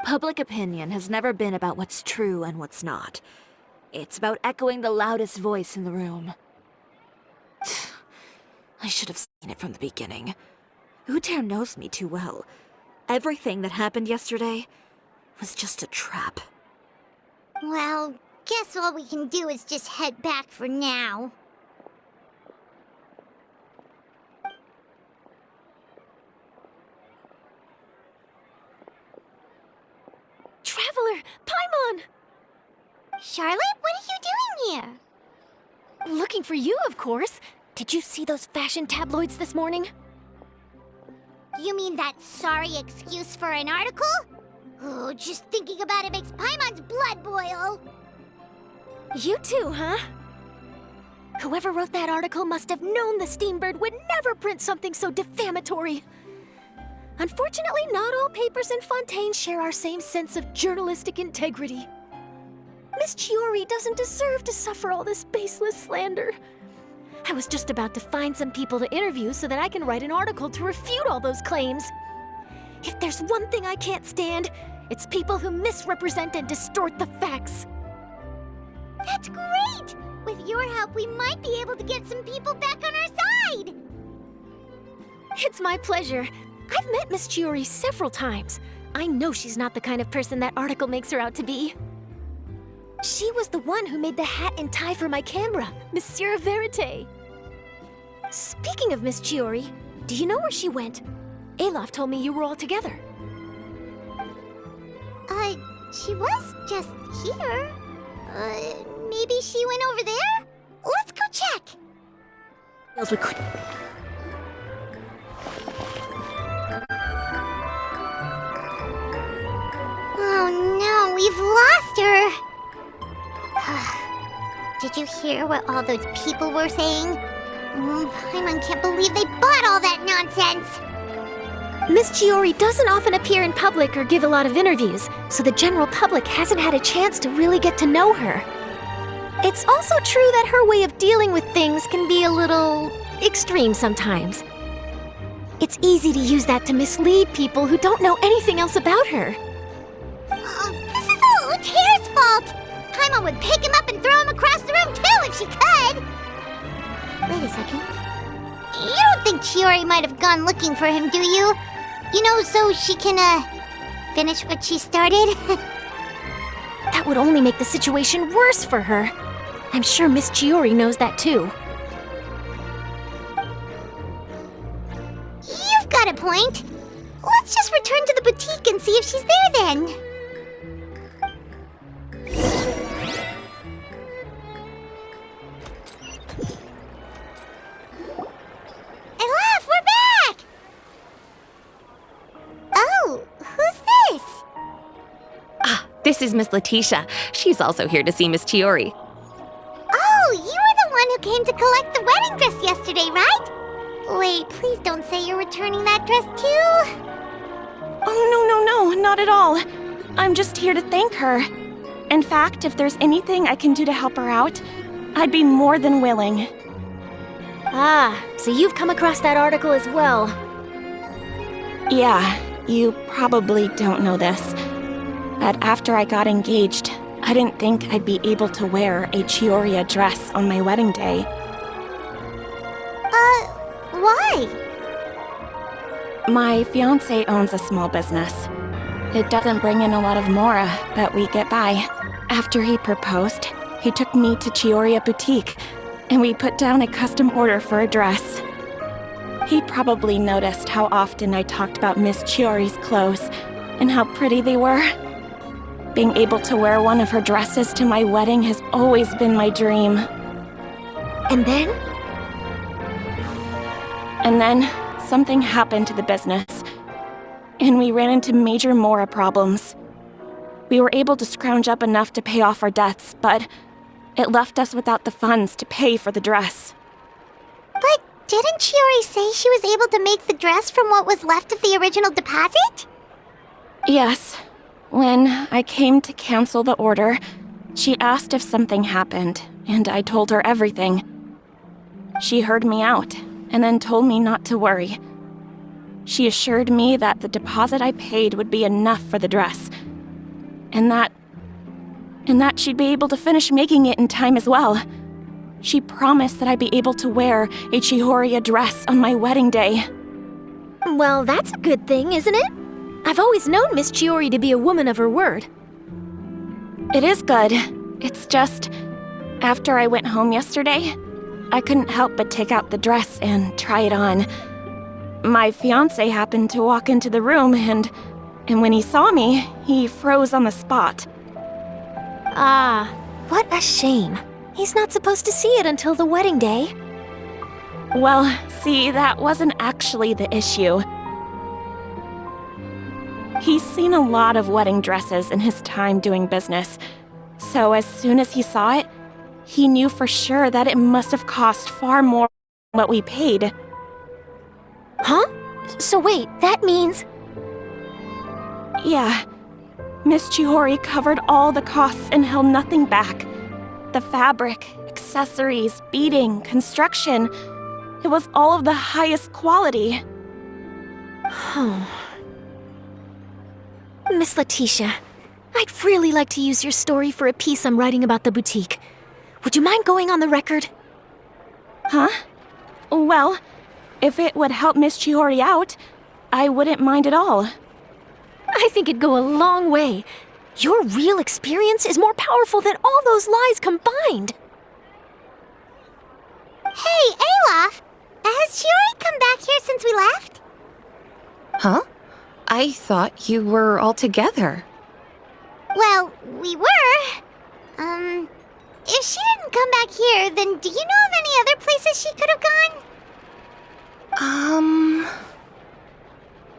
Public opinion has never been about what's true and what's not. It's about echoing the loudest voice in the room. I should have seen it from the beginning. Uter knows me too well. Everything that happened yesterday was just a trap. Well, guess all we can do is just head back for now. Traveler! Paimon! Charlotte, what are you doing here? Looking for you, of course. Did you see those fashion tabloids this morning? You mean that sorry excuse for an article? Oh, just thinking about it makes Paimon's blood boil. You too, huh? Whoever wrote that article must have known the Steambird would never print something so defamatory. Unfortunately, not all papers in Fontaine share our same sense of journalistic integrity. Miss Chiori doesn't deserve to suffer all this baseless slander. I was just about to find some people to interview so that I can write an article to refute all those claims. If there's one thing I can't stand, it's people who misrepresent and distort the facts. That's great! With your help, we might be able to get some people back on our side! It's my pleasure. I've met Miss Chiori several times. I know she's not the kind of person that article makes her out to be. She was the one who made the hat and tie for my camera, Monsieur Verite. Speaking of Miss Chiori, do you know where she went? Alof told me you were all together. She was just here. Maybe she went over there? Let's go check. Else we could. Oh no, we've lost her. Did you hear what all those people were saying? Paimon can't believe they bought all that nonsense. Miss Chiori doesn't often appear in public or give a lot of interviews, so the general public hasn't had a chance to really get to know her. It's also true that her way of dealing with things can be a little extreme sometimes. It's easy to use that to mislead people who don't know anything else about her. This is all Uter's fault. Paimon would pick him up and throw him across the room too if she could. Wait a second. You don't think Chiori might have gone looking for him, do you? You know, so she can, finish what she started? That would only make the situation worse for her. I'm sure Miss Chiori knows that too. You've got a point. Let's just return to the boutique and see if she's there then. Alof, we're back! Oh, who's this? This is Miss Letitia. She's also here to see Miss Chiori. Oh, you were the one who came to collect the wedding dress yesterday, right? Wait, please don't say you're returning that dress too. Oh, no, not at all. I'm just here to thank her. In fact, if there's anything I can do to help her out, I'd be more than willing. Ah, so you've come across that article as well. Yeah, you probably don't know this, but after I got engaged, I didn't think I'd be able to wear a Chioria dress on my wedding day. Why? My fiancé owns a small business. It doesn't bring in a lot of mora, but we get by. After he proposed, he took me to Chioria Boutique, and we put down a custom order for a dress. He probably noticed how often I talked about Miss Chiori's clothes, and how pretty they were. Being able to wear one of her dresses to my wedding has always been my dream. And then? And then, something happened to the business, and we ran into major Mora problems. We were able to scrounge up enough to pay off our debts, but it left us without the funds to pay for the dress. But didn't Chiori say she was able to make the dress from what was left of the original deposit? Yes. When I came to cancel the order, she asked if something happened, and I told her everything. She heard me out, and then told me not to worry. She assured me that the deposit I paid would be enough for the dress, and that she'd be able to finish making it in time as well. She promised that I'd be able to wear a Cisoria dress on my wedding day. Well, that's a good thing, isn't it? I've always known Miss Chiori to be a woman of her word. It is good. It's just, after I went home yesterday, I couldn't help but take out the dress and try it on. My fiancé happened to walk into the room and when he saw me, he froze on the spot. Ah, what a shame. He's not supposed to see it until the wedding day. Well, see, that wasn't actually the issue. He's seen a lot of wedding dresses in his time doing business, so as soon as he saw it, he knew for sure that it must have cost far more than what we paid. Huh? So wait, that means... Yeah. Miss Chihori covered all the costs and held nothing back. The fabric, accessories, beading, construction. It was all of the highest quality. Miss Letitia, I'd really like to use your story for a piece I'm writing about the boutique. Would you mind going on the record? Huh? Well, if it would help Miss Chihori out, I wouldn't mind at all. I think it'd go a long way. Your real experience is more powerful than all those lies combined. Hey, Olaf! Has Chiori come back here since we left? Huh? I thought you were all together. Well, we were. If she didn't come back here, then do you know of any other places she could have gone?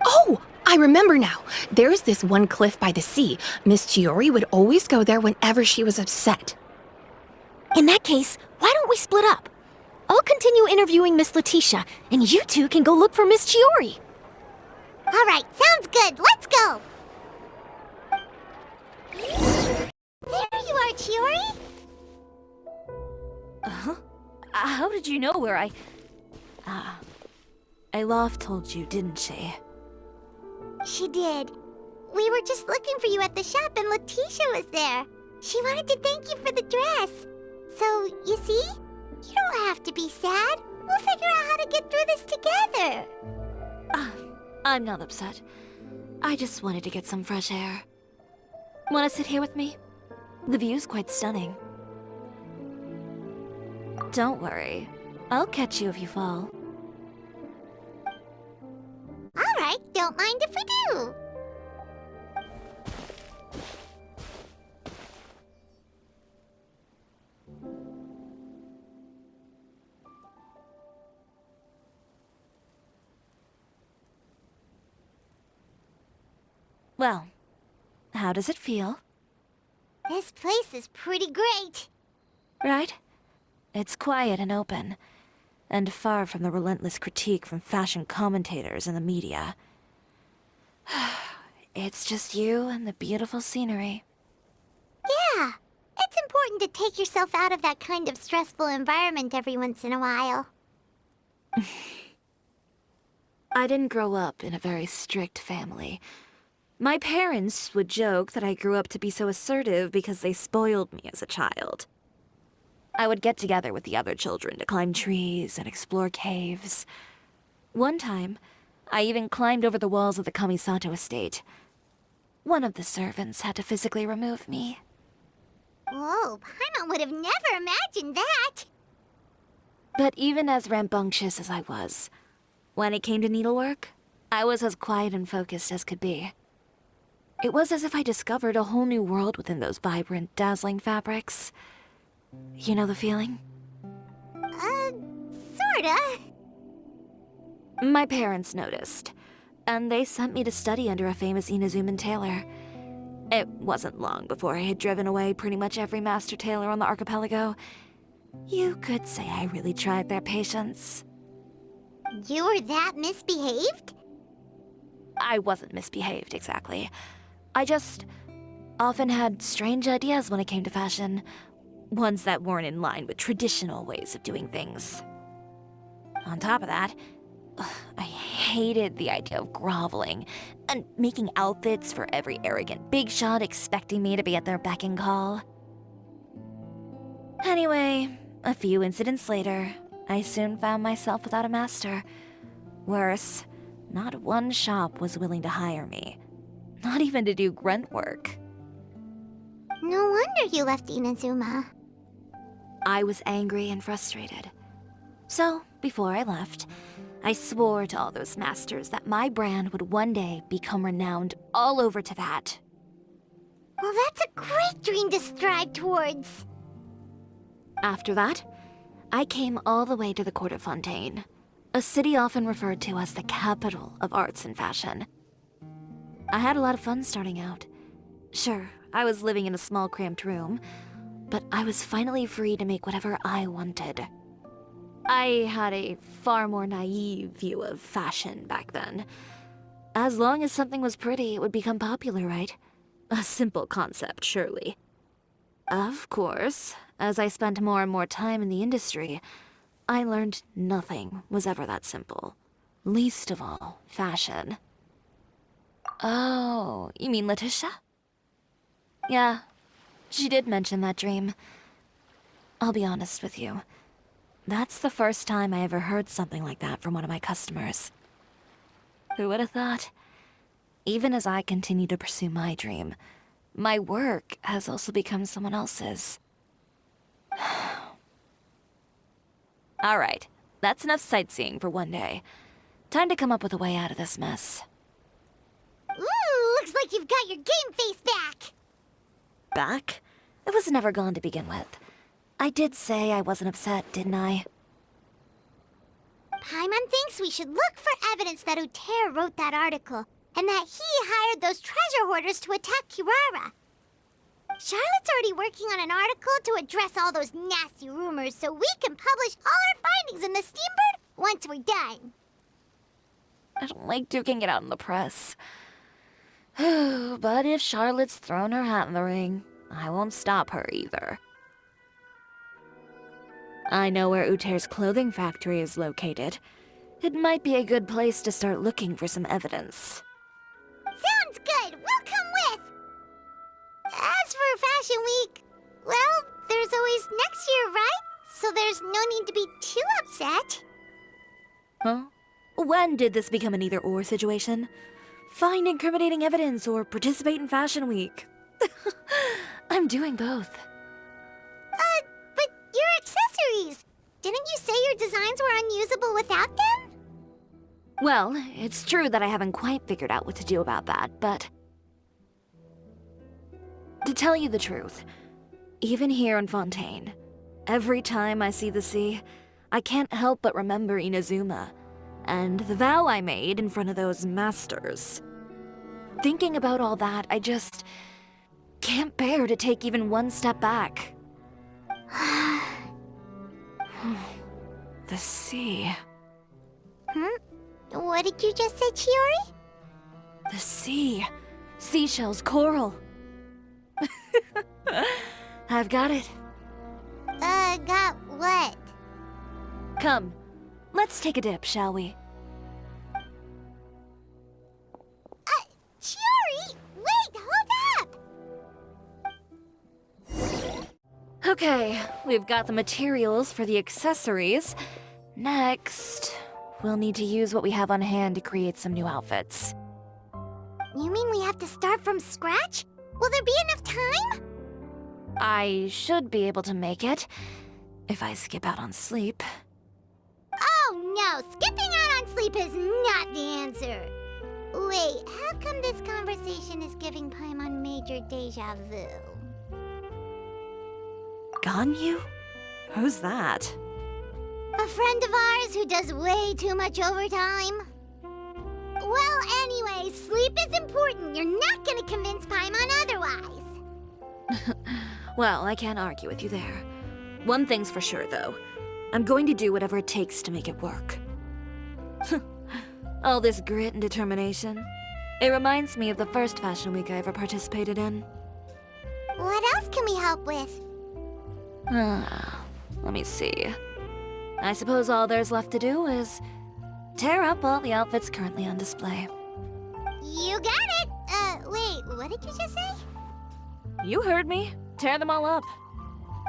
Oh, I remember now. There's this one cliff by the sea. Miss Chiori would always go there whenever she was upset. In that case, why don't we split up? I'll continue interviewing Miss Letitia, and you two can go look for Miss Chiori. All right, sounds good. Let's go. There you are, Chiori. Huh? How did you know where I... Olaf told you, didn't she? She did. We were just looking for you at the shop and Letitia was there. She wanted to thank you for the dress. So, you see? You don't have to be sad. We'll figure out how to get through this together. I'm not upset. I just wanted to get some fresh air. Want to sit here with me? The view's quite stunning. Don't worry. I'll catch you if you fall. All right, don't mind if we do. Well, how does it feel? This place is pretty great. Right? It's quiet and open, and far from the relentless critique from fashion commentators and the media. It's just you and the beautiful scenery. Yeah, it's important to take yourself out of that kind of stressful environment every once in a while. I didn't grow up in a very strict family. My parents would joke that I grew up to be so assertive because they spoiled me as a child. I would get together with the other children to climb trees and explore caves. One time, I even climbed over the walls of the Kamisato estate. One of the servants had to physically remove me. Whoa, Paimon would have never imagined that. But even as rambunctious as I was, when it came to needlework, I was as quiet and focused as could be. It was as if I discovered a whole new world within those vibrant, dazzling fabrics. You know the feeling? Sorta. My parents noticed, and they sent me to study under a famous Inazuman tailor. It wasn't long before I had driven away pretty much every master tailor on the archipelago. You could say I really tried their patience. You were that misbehaved? I wasn't misbehaved, exactly. I just often had strange ideas when it came to fashion. Ones that weren't in line with traditional ways of doing things. On top of that, I hated the idea of groveling and making outfits for every arrogant big shot expecting me to be at their beck and call. Anyway, a few incidents later, I soon found myself without a master. Worse, not one shop was willing to hire me. Not even to do grunt work. No wonder you left Inazuma. I was angry and frustrated. So, before I left, I swore to all those masters that my brand would one day become renowned all over Teyvat. Well, that's a great dream to strive towards. After that, I came all the way to the court of Fontaine, a city often referred to as the capital of arts and fashion. I had a lot of fun starting out. Sure, I was living in a small cramped room, but I was finally free to make whatever I wanted. I had a far more naive view of fashion back then. As long as something was pretty, it would become popular, right? A simple concept, surely. Of course, as I spent more and more time in the industry, I learned nothing was ever that simple. Least of all, fashion. Oh, you mean Letitia? Yeah, she did mention that dream. I'll be honest with you. That's the first time I ever heard something like that from one of my customers. Who would have thought? Even as I continue to pursue my dream, my work has also become someone else's. Alright, that's enough sightseeing for one day. Time to come up with a way out of this mess. Ooh, looks like you've got your game face back! Back? It was never gone to begin with. I did say I wasn't upset, didn't I? Paimon thinks we should look for evidence that Uter wrote that article, and that he hired those treasure hoarders to attack Kirara. Charlotte's already working on an article to address all those nasty rumors so we can publish all our findings in the Steambird once we're done. I don't like duking it out in the press. But if Charlotte's thrown her hat in the ring, I won't stop her either. I know where Uter's clothing factory is located. It might be a good place to start looking for some evidence. Sounds good! We'll come with! As for Fashion Week, well, there's always next year, right? So there's no need to be too upset. Huh? When did this become an either-or situation? Find incriminating evidence or participate in Fashion Week. I'm doing both. But your accessories! Didn't you say your designs were unusable without them? Well, it's true that I haven't quite figured out what to do about that, but... To tell you the truth, even here in Fontaine, every time I see the sea, I can't help but remember Inazuma, and the vow I made in front of those masters. Thinking about all that, I just can't bear to take even one step back. The sea. What did you just say, Chiori? The sea. Seashells, coral. I've got it. Got what? Come, let's take a dip, shall we? Chiori! Wait, hold up! Okay, we've got the materials for the accessories. Next, we'll need to use what we have on hand to create some new outfits. You mean we have to start from scratch? Will there be enough time? I should be able to make it, if I skip out on sleep. Oh no, skipping out on sleep is not the answer. Wait, how come this conversation is giving Paimon major deja vu? Ganyu? Who's that? A friend of ours who does way too much overtime. Well, anyway, sleep is important. You're not gonna convince Paimon otherwise. Well, I can't argue with you there. One thing's for sure, though. I'm going to do whatever it takes to make it work. All this grit and determination. It reminds me of the first fashion week I ever participated in. What else can we help with? Let me see. I suppose all there's left to do is tear up all the outfits currently on display. You got it! Wait, what did you just say? You heard me. Tear them all up.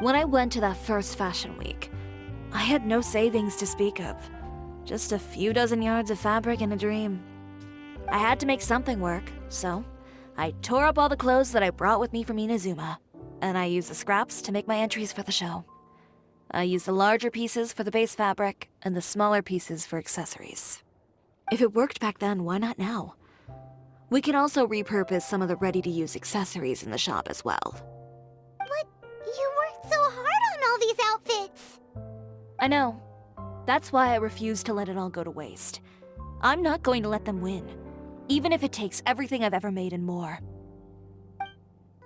When I went to that first fashion week, I had no savings to speak of. Just a few dozen yards of fabric and a dream. I had to make something work, so I tore up all the clothes that I brought with me from Inazuma, and I used the scraps to make my entries for the show. I used the larger pieces for the base fabric, and the smaller pieces for accessories. If it worked back then, why not now? We can also repurpose some of the ready-to-use accessories in the shop as well. But you worked so hard on all these outfits! I know. That's why I refuse to let it all go to waste. I'm not going to let them win, even if it takes everything I've ever made and more.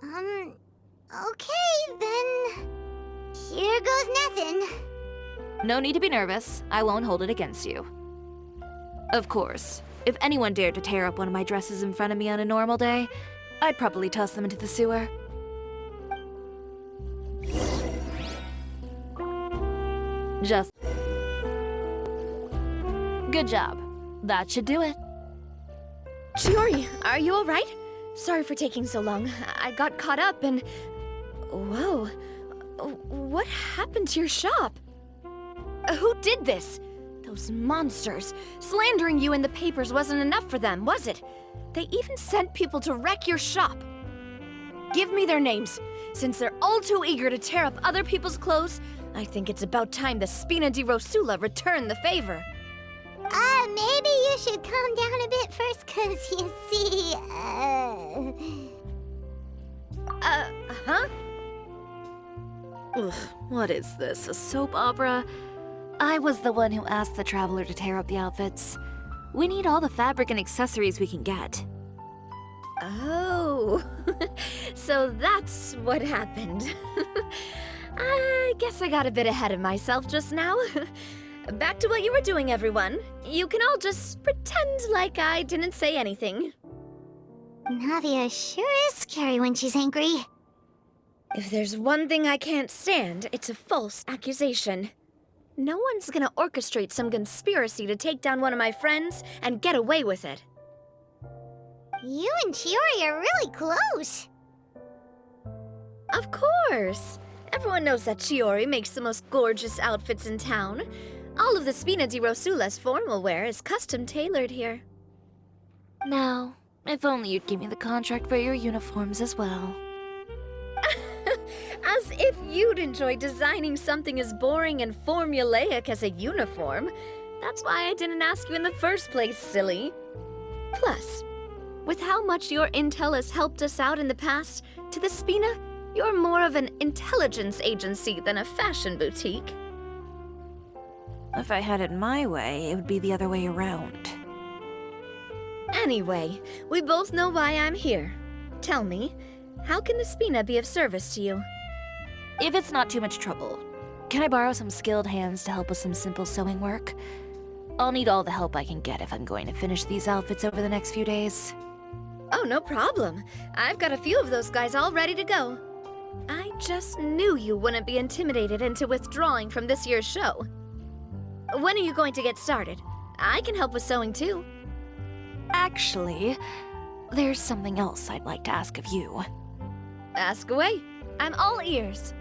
Okay, then... Here goes nothing. No need to be nervous. I won't hold it against you. Of course, if anyone dared to tear up one of my dresses in front of me on a normal day, I'd probably toss them into the sewer. Just... Good job. That should do it. Chiori, are you alright? Sorry for taking so long. I got caught up and... Whoa. What happened to your shop? Who did this? Those monsters. Slandering you in the papers wasn't enough for them, was it? They even sent people to wreck your shop. Give me their names. Since they're all too eager to tear up other people's clothes, I think it's about time the Spina di Rosula return the favor. Maybe you should calm down a bit first, 'cause you see, huh? Ugh, what is this, a soap opera? I was the one who asked the traveler to tear up the outfits. We need all the fabric and accessories we can get. Oh, so that's what happened. I guess I got a bit ahead of myself just now. Back to what you were doing, everyone. You can all just pretend like I didn't say anything. Navia sure is scary when she's angry. If there's one thing I can't stand, it's a false accusation. No one's gonna orchestrate some conspiracy to take down one of my friends and get away with it. You and Chiori are really close. Of course! Everyone knows that Chiori makes the most gorgeous outfits in town. All of the Spina di Rosula's formal wear is custom-tailored here. Now, if only you'd give me the contract for your uniforms as well. As if you'd enjoy designing something as boring and formulaic as a uniform. That's why I didn't ask you in the first place, silly. Plus, with how much your intel has helped us out in the past, to the Spina, you're more of an intelligence agency than a fashion boutique. If I had it my way, it would be the other way around. Anyway, we both know why I'm here. Tell me, how can the Spina be of service to you? If it's not too much trouble, can I borrow some skilled hands to help with some simple sewing work? I'll need all the help I can get if I'm going to finish these outfits over the next few days. Oh, no problem. I've got a few of those guys all ready to go. I just knew you wouldn't be intimidated into withdrawing from this year's show. When are you going to get started? I can help with sewing too. Actually, there's something else I'd like to ask of you. Ask away. I'm all ears.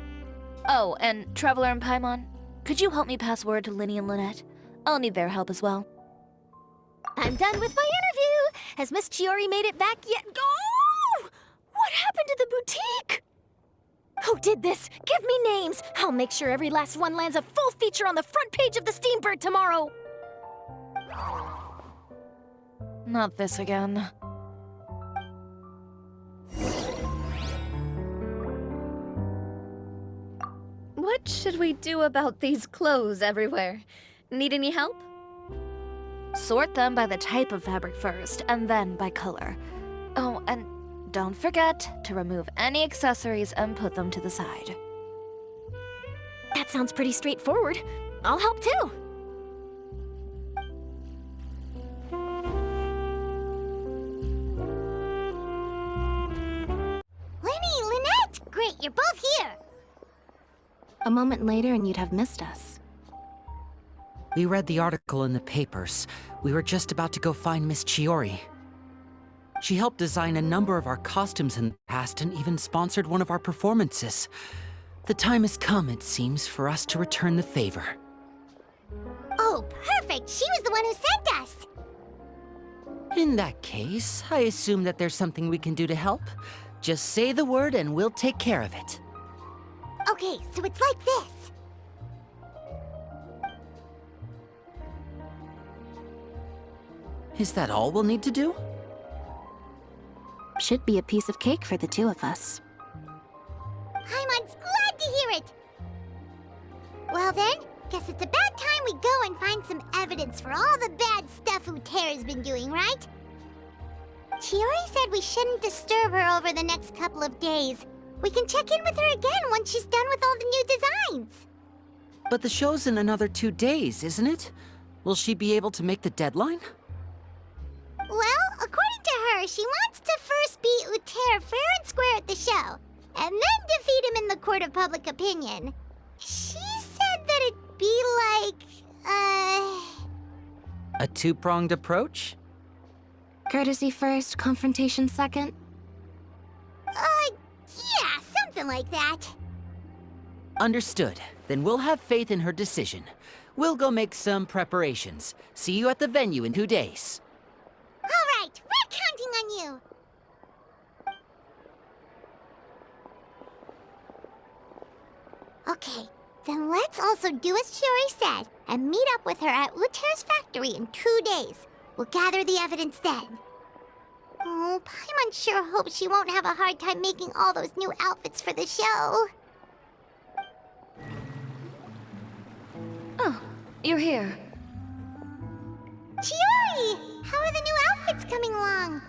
Oh, and Traveler and Paimon, could you help me pass word to Linny and Lynette? I'll need their help as well. I'm done with my interview. Has Miss Chiori made it back yet? Oh! What happened to the boutique? Who did this? Give me names. I'll make sure every last one lands a full feature on the front page of the Steambird tomorrow. Not this again. What should we do about these clothes everywhere? Need any help? Sort them by the type of fabric first, and then by color. Oh, and don't forget to remove any accessories and put them to the side. That sounds pretty straightforward. I'll help too. Lenny, Lynette! Great, you're both here! A moment later and you'd have missed us. We read the article in the papers. We were just about to go find Miss Chiori. She helped design a number of our costumes in the past and even sponsored one of our performances. The time has come, it seems, for us to return the favor. Oh, perfect! She was the one who sent us! In that case, I assume that there's something we can do to help. Just say the word and we'll take care of it. Okay, so it's like this. Is that all we'll need to do? Should be a piece of cake for the two of us. Paimon's glad to hear it! Well then, guess it's about time we go and find some evidence for all the bad stuff Utera's been doing, right? Chiori said we shouldn't disturb her over the next couple of days. We can check in with her again once she's done with all the new designs. But the show's in another 2 days, isn't it? Will she be able to make the deadline? Well, according to her, she wants to first beat Uther fair and square at the show, and then defeat him in the court of public opinion. She said that it'd be like, A two-pronged approach? Courtesy first, confrontation second? Yeah, something like that. Understood. Then we'll have faith in her decision. We'll go make some preparations. See you at the venue in 2 days. All right, we're counting on you. Okay, then let's also do as Chiori said and meet up with her at Uther's factory in 2 days. We'll gather the evidence then. Oh, Paimon sure hopes she won't have a hard time making all those new outfits for the show. Oh, you're here. Chiori! How are the new outfits coming along?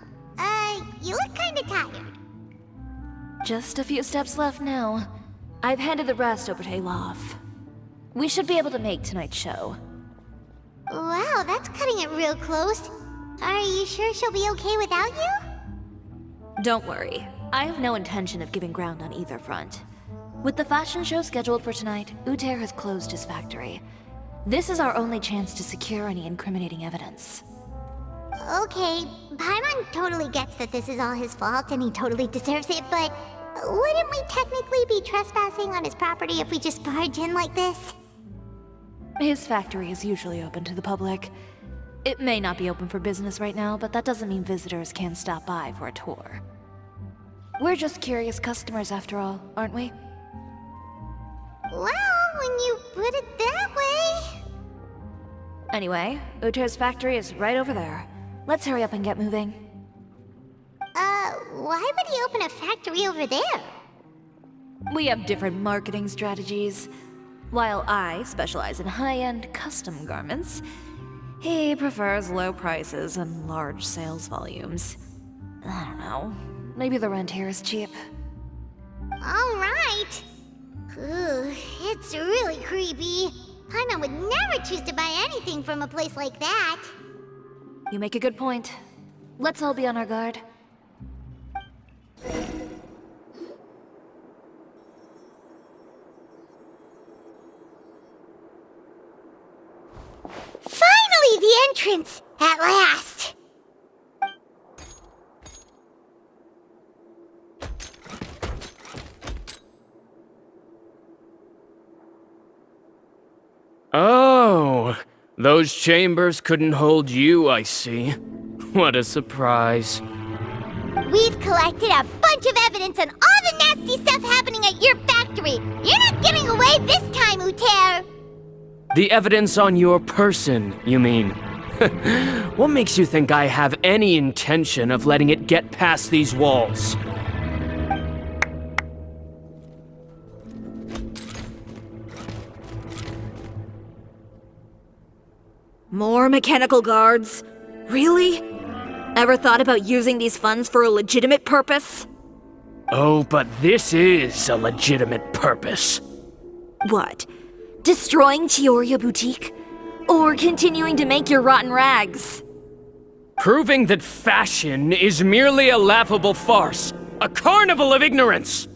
You look kinda tired. Just a few steps left now. I've handed the rest over to Alof. We should be able to make tonight's show. Wow, that's cutting it real close. Are you sure she'll be okay without you? Don't worry. I have no intention of giving ground on either front. With the fashion show scheduled for tonight, Uther has closed his factory. This is our only chance to secure any incriminating evidence. Okay, Paimon totally gets that this is all his fault and he totally deserves it, but wouldn't we technically be trespassing on his property if we just barge in like this? His factory is usually open to the public. It may not be open for business right now, but that doesn't mean visitors can't stop by for a tour. We're just curious customers after all, aren't we? Well, when you put it that way... Anyway, Uther's factory is right over there. Let's hurry up and get moving. Why would he open a factory over there? We have different marketing strategies. While I specialize in high-end custom garments, he prefers low prices and large sales volumes. I don't know. Maybe the rent here is cheap. All right. Ugh, it's really creepy. Paimon would never choose to buy anything from a place like that. You make a good point. Let's all be on our guard. Finally, the entrance! At last! Oh, those chambers couldn't hold you, I see. What a surprise. We've collected a bunch of evidence on all the nasty stuff happening at your factory. You're not getting away this time, Uther. The evidence on your person, you mean? What makes you think I have any intention of letting it get past these walls? More mechanical guards? Really? Ever thought about using these funds for a legitimate purpose? Oh, but this is a legitimate purpose. What? Destroying Cisoria Boutique? Or continuing to make your rotten rags? Proving that fashion is merely a laughable farce. A carnival of ignorance!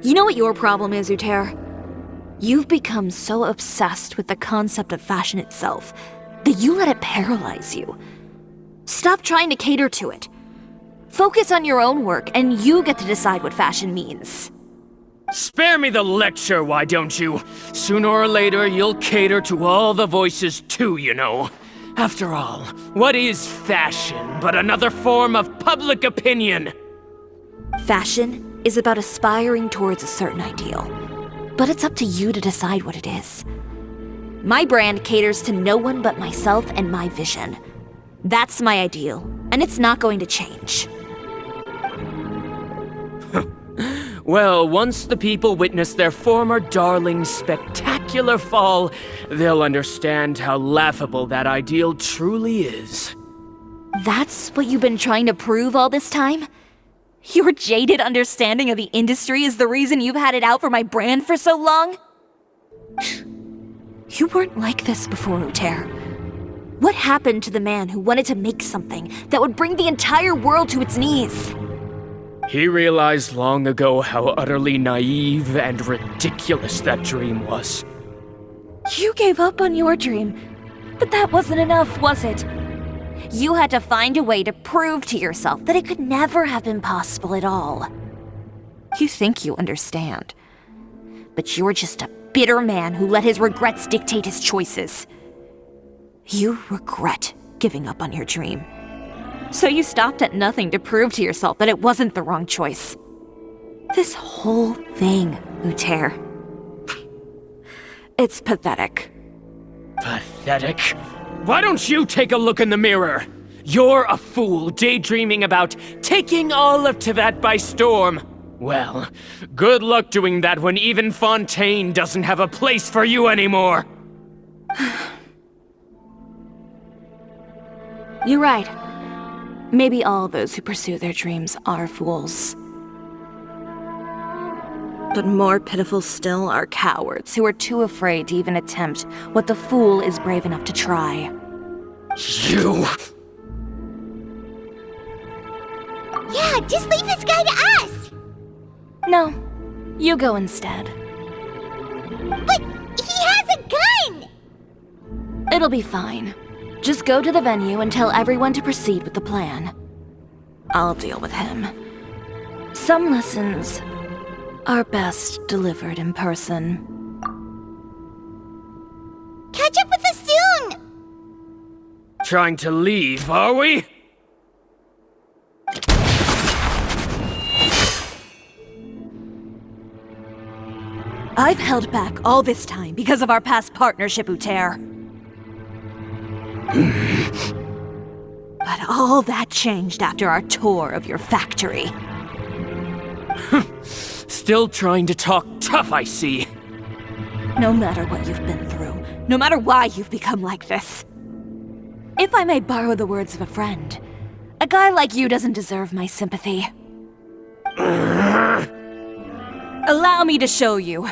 You know what your problem is, Uter? You've become so obsessed with the concept of fashion itself that you let it paralyze you. Stop trying to cater to it. Focus on your own work, and you get to decide what fashion means. Spare me the lecture, why don't you? Sooner or later, you'll cater to all the voices too, you know. After all, what is fashion but another form of public opinion? Fashion is about aspiring towards a certain ideal. But it's up to you to decide what it is. My brand caters to no one but myself and my vision. That's my ideal, and it's not going to change. Well, once the people witness their former darling's spectacular fall, they'll understand how laughable that ideal truly is. That's what you've been trying to prove all this time? Your jaded understanding of the industry is the reason you've had it out for my brand for so long? You weren't like this before, Uter. What happened to the man who wanted to make something that would bring the entire world to its knees? He realized long ago how utterly naive and ridiculous that dream was. You gave up on your dream, but that wasn't enough, was it? You had to find a way to prove to yourself that it could never have been possible at all. You think you understand, but you're just a bitter man who let his regrets dictate his choices. You regret giving up on your dream. So you stopped at nothing to prove to yourself that it wasn't the wrong choice. This whole thing, Uter. It's pathetic. Pathetic? Why don't you take a look in the mirror? You're a fool daydreaming about taking all of Teyvat by storm. Well, good luck doing that when even Fontaine doesn't have a place for you anymore. You're right. Maybe all those who pursue their dreams are fools. But more pitiful still are cowards who are too afraid to even attempt what the fool is brave enough to try. You! Yeah, just leave this guy to us! No, you go instead. But he has a gun! It'll be fine. Just go to the venue and tell everyone to proceed with the plan. I'll deal with him. Some lessons are best delivered in person. Catch up with us soon! Trying to leave, are we? I've held back all this time because of our past partnership, Uter. But all that changed after our tour of your factory. Still trying to talk tough, I see. No matter what you've been through, no matter why you've become like this. If I may borrow the words of a friend, a guy like you doesn't deserve my sympathy. Allow me to show you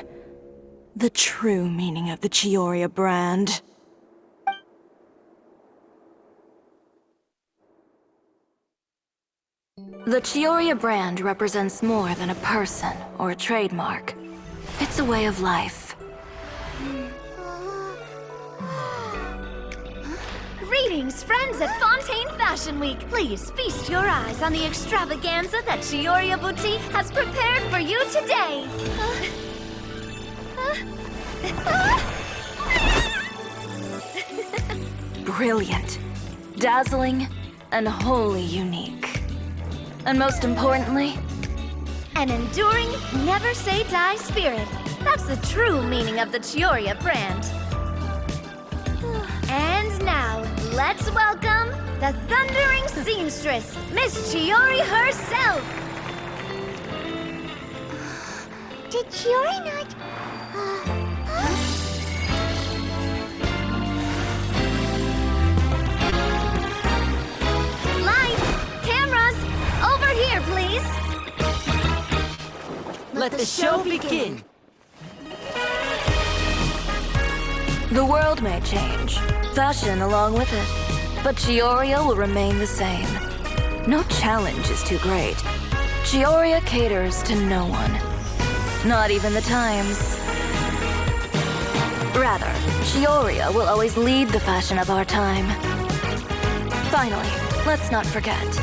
the true meaning of the Cisoria brand. The Cisoria brand represents more than a person or a trademark. It's a way of life. Greetings, friends at Fontaine Fashion Week. Please feast your eyes on the extravaganza that Cisoria Boutique has prepared for you today. Brilliant, dazzling, and wholly unique. And most importantly, An enduring, never-say-die spirit. That's the true meaning of the Cisoria brand. And now, let's welcome the thundering seamstress, Miss Cisoria herself! Did Chiori not... Let the show begin! The world may change, fashion along with it, but Cisoria will remain the same. No challenge is too great. Cisoria caters to no one. Not even the times. Rather, Cisoria will always lead the fashion of our time. Finally, let's not forget.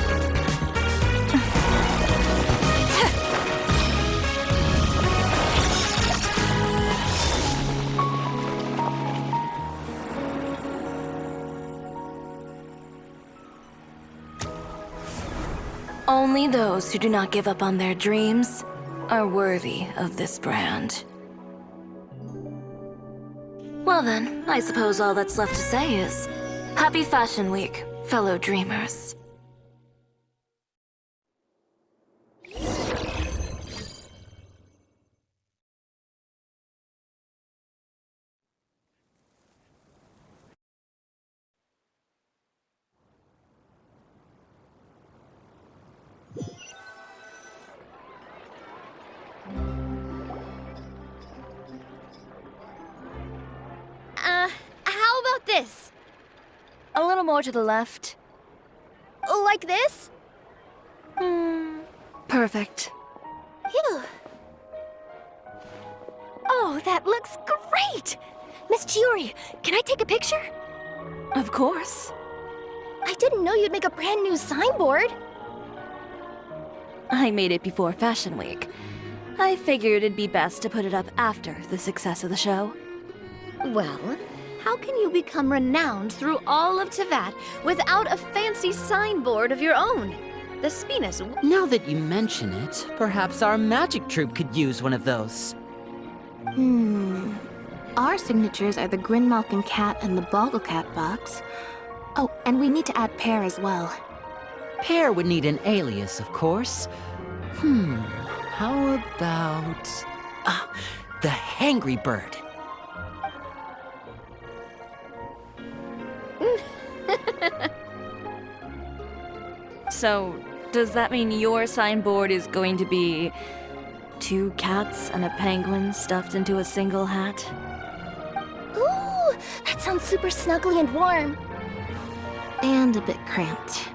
Only those who do not give up on their dreams are worthy of this brand. Well then, I suppose all that's left to say is, Happy Fashion Week, fellow dreamers. How about this? A little more to the left. Like this? Perfect. Phew. Oh, that looks great! Miss Chiori, can I take a picture? Of course. I didn't know you'd make a brand new signboard. I made it before Fashion Week. I figured it'd be best to put it up after the success of the show. Well, how can you become renowned through all of Tevat without a fancy signboard of your own? The Spinas. Now that you mention it, perhaps our magic troupe could use one of those. Our signatures are the Grinmalkin cat and the Bogglecat box. Oh, and we need to add Pear as well. Pear would need an alias, of course. How about... the Hangry Bird. So, does that mean your signboard is going to be 2 cats and a penguin stuffed into a single hat? Ooh, that sounds super snuggly and warm. And a bit cramped.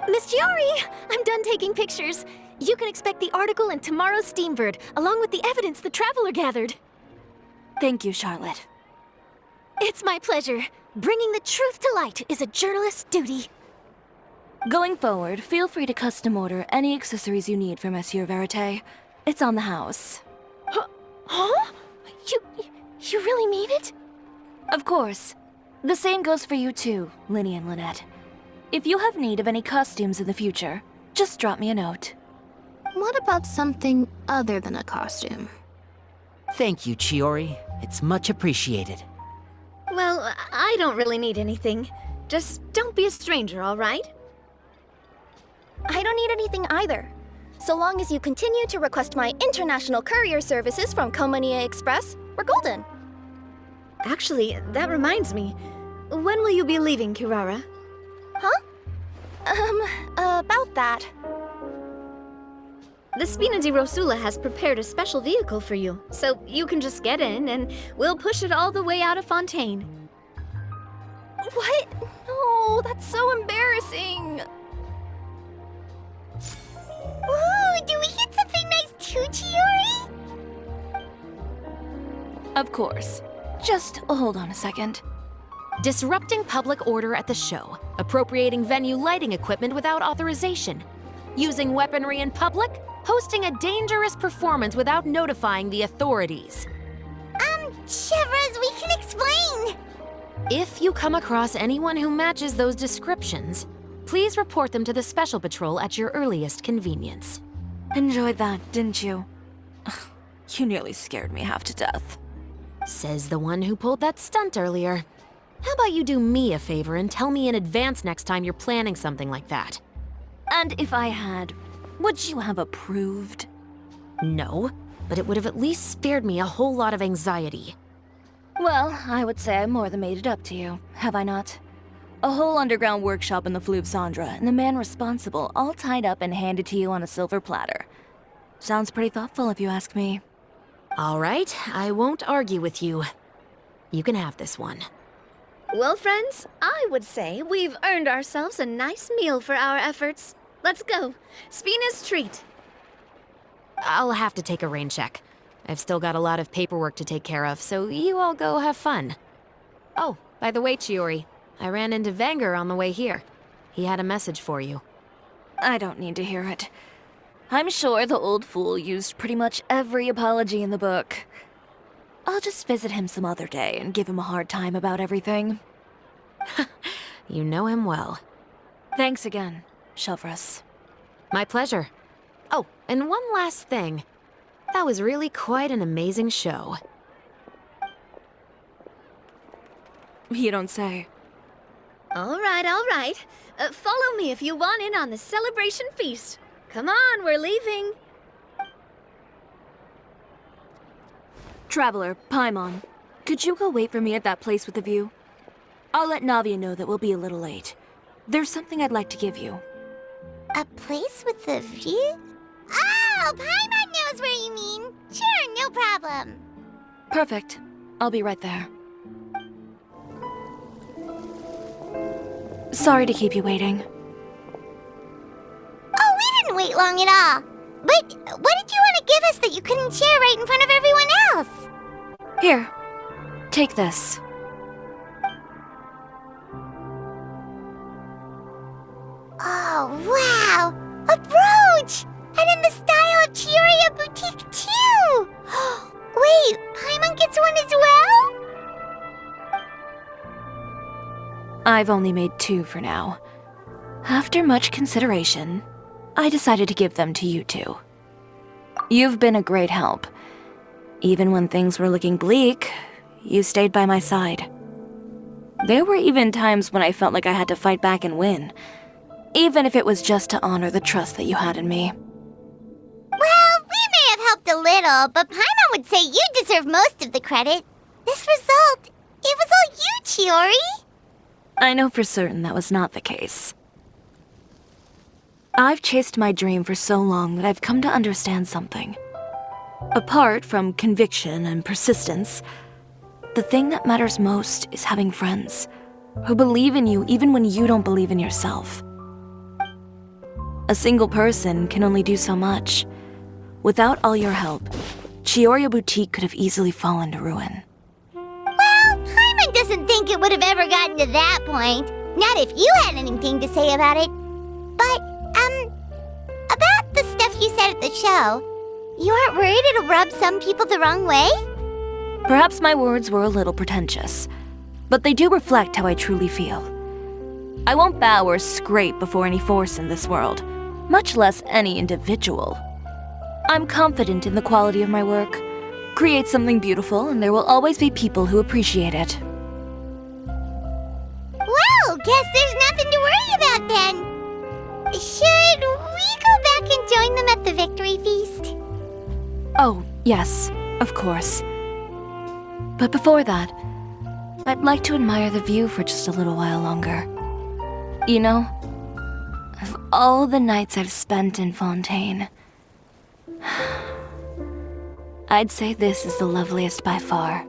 Miss Chiori, I'm done taking pictures. You can expect the article in tomorrow's Steambird, along with the evidence the Traveler gathered. Thank you, Charlotte. It's my pleasure. Bringing the truth to light is a journalist's duty. Going forward, feel free to custom order any accessories you need for Monsieur Verite. It's on the house. Huh? You really mean it? Of course. The same goes for you too, Linny and Lynette. If you have need of any costumes in the future, just drop me a note. What about something other than a costume? Thank you, Chiori. It's much appreciated. Well, I don't really need anything. Just don't be a stranger, all right? I don't need anything either. So long as you continue to request my international courier services from Komania Express, we're golden. Actually, that reminds me. When will you be leaving, Kirara? Huh? About that. The Spina di Rosula has prepared a special vehicle for you, so you can just get in and we'll push it all the way out of Fontaine. What? No, that's so embarrassing. Ooh, do we get something nice too, Chiori? Of course. Just hold on a second. Disrupting public order at the show, appropriating venue lighting equipment without authorization, using weaponry in public, hosting a dangerous performance without notifying the authorities. Shivers, we can explain! If you come across anyone who matches those descriptions, please report them to the Special Patrol at your earliest convenience. Enjoyed that, didn't you? You nearly scared me half to death. Says the one who pulled that stunt earlier. How about you do me a favor and tell me in advance next time you're planning something like that? And if I had, would you have approved? No, but it would have at least spared me a whole lot of anxiety. Well, I would say I more than made it up to you, have I not? A whole underground workshop in the Fleuve Sandra, and the man responsible all tied up and handed to you on a silver platter. Sounds pretty thoughtful if you ask me. All right, I won't argue with you. You can have this one. Well, friends, I would say we've earned ourselves a nice meal for our efforts. Let's go. Spina's treat. I'll have to take a rain check. I've still got a lot of paperwork to take care of, so you all go have fun. Oh, by the way, Chiori, I ran into Vanger on the way here. He had a message for you. I don't need to hear it. I'm sure the old fool used pretty much every apology in the book. I'll just visit him some other day and give him a hard time about everything. You know him well. Thanks again, Shelvrus. My pleasure. Oh, and one last thing. That was really quite an amazing show. You don't say. All right, all right. Follow me if you want in on the celebration feast. Come on, we're leaving. Traveler, Paimon, could you go wait for me at that place with the view? I'll let Navia know that we'll be a little late. There's something I'd like to give you. A place with a view? Oh, Paimon knows where you mean. Sure, no problem. Perfect. I'll be right there. Sorry to keep you waiting. Oh, we didn't wait long at all. But what did you want to give us that you couldn't share right in front of everyone else? Here, take this. Oh, wow! A brooch! And in the style of Cisoria Boutique, too! Wait, Paimon gets one as well? I've only made 2 for now. After much consideration, I decided to give them to you two. You've been a great help. Even when things were looking bleak, you stayed by my side. There were even times when I felt like I had to fight back and win, even if it was just to honor the trust that you had in me. Well, we may have helped a little, but Paimon would say you deserve most of the credit. This result, it was all you, Chiori. I know for certain that was not the case. I've chased my dream for so long that I've come to understand something. Apart from conviction and persistence, the thing that matters most is having friends who believe in you even when you don't believe in yourself. A single person can only do so much. Without all your help, Cisoria Boutique could have easily fallen to ruin. Well, Paimon doesn't think it would have ever gotten to that point. Not if you had anything to say about it. But, about the stuff you said at the show, you aren't worried it'll rub some people the wrong way? Perhaps my words were a little pretentious, but they do reflect how I truly feel. I won't bow or scrape before any force in this world, much less any individual. I'm confident in the quality of my work. Create something beautiful, and there will always be people who appreciate it. Well, guess there's nothing to worry about then. Should we go back and join them at the victory feast? Oh, yes, of course. But before that, I'd like to admire the view for just a little while longer. You know, of all the nights I've spent in Fontaine, I'd say this is the loveliest by far.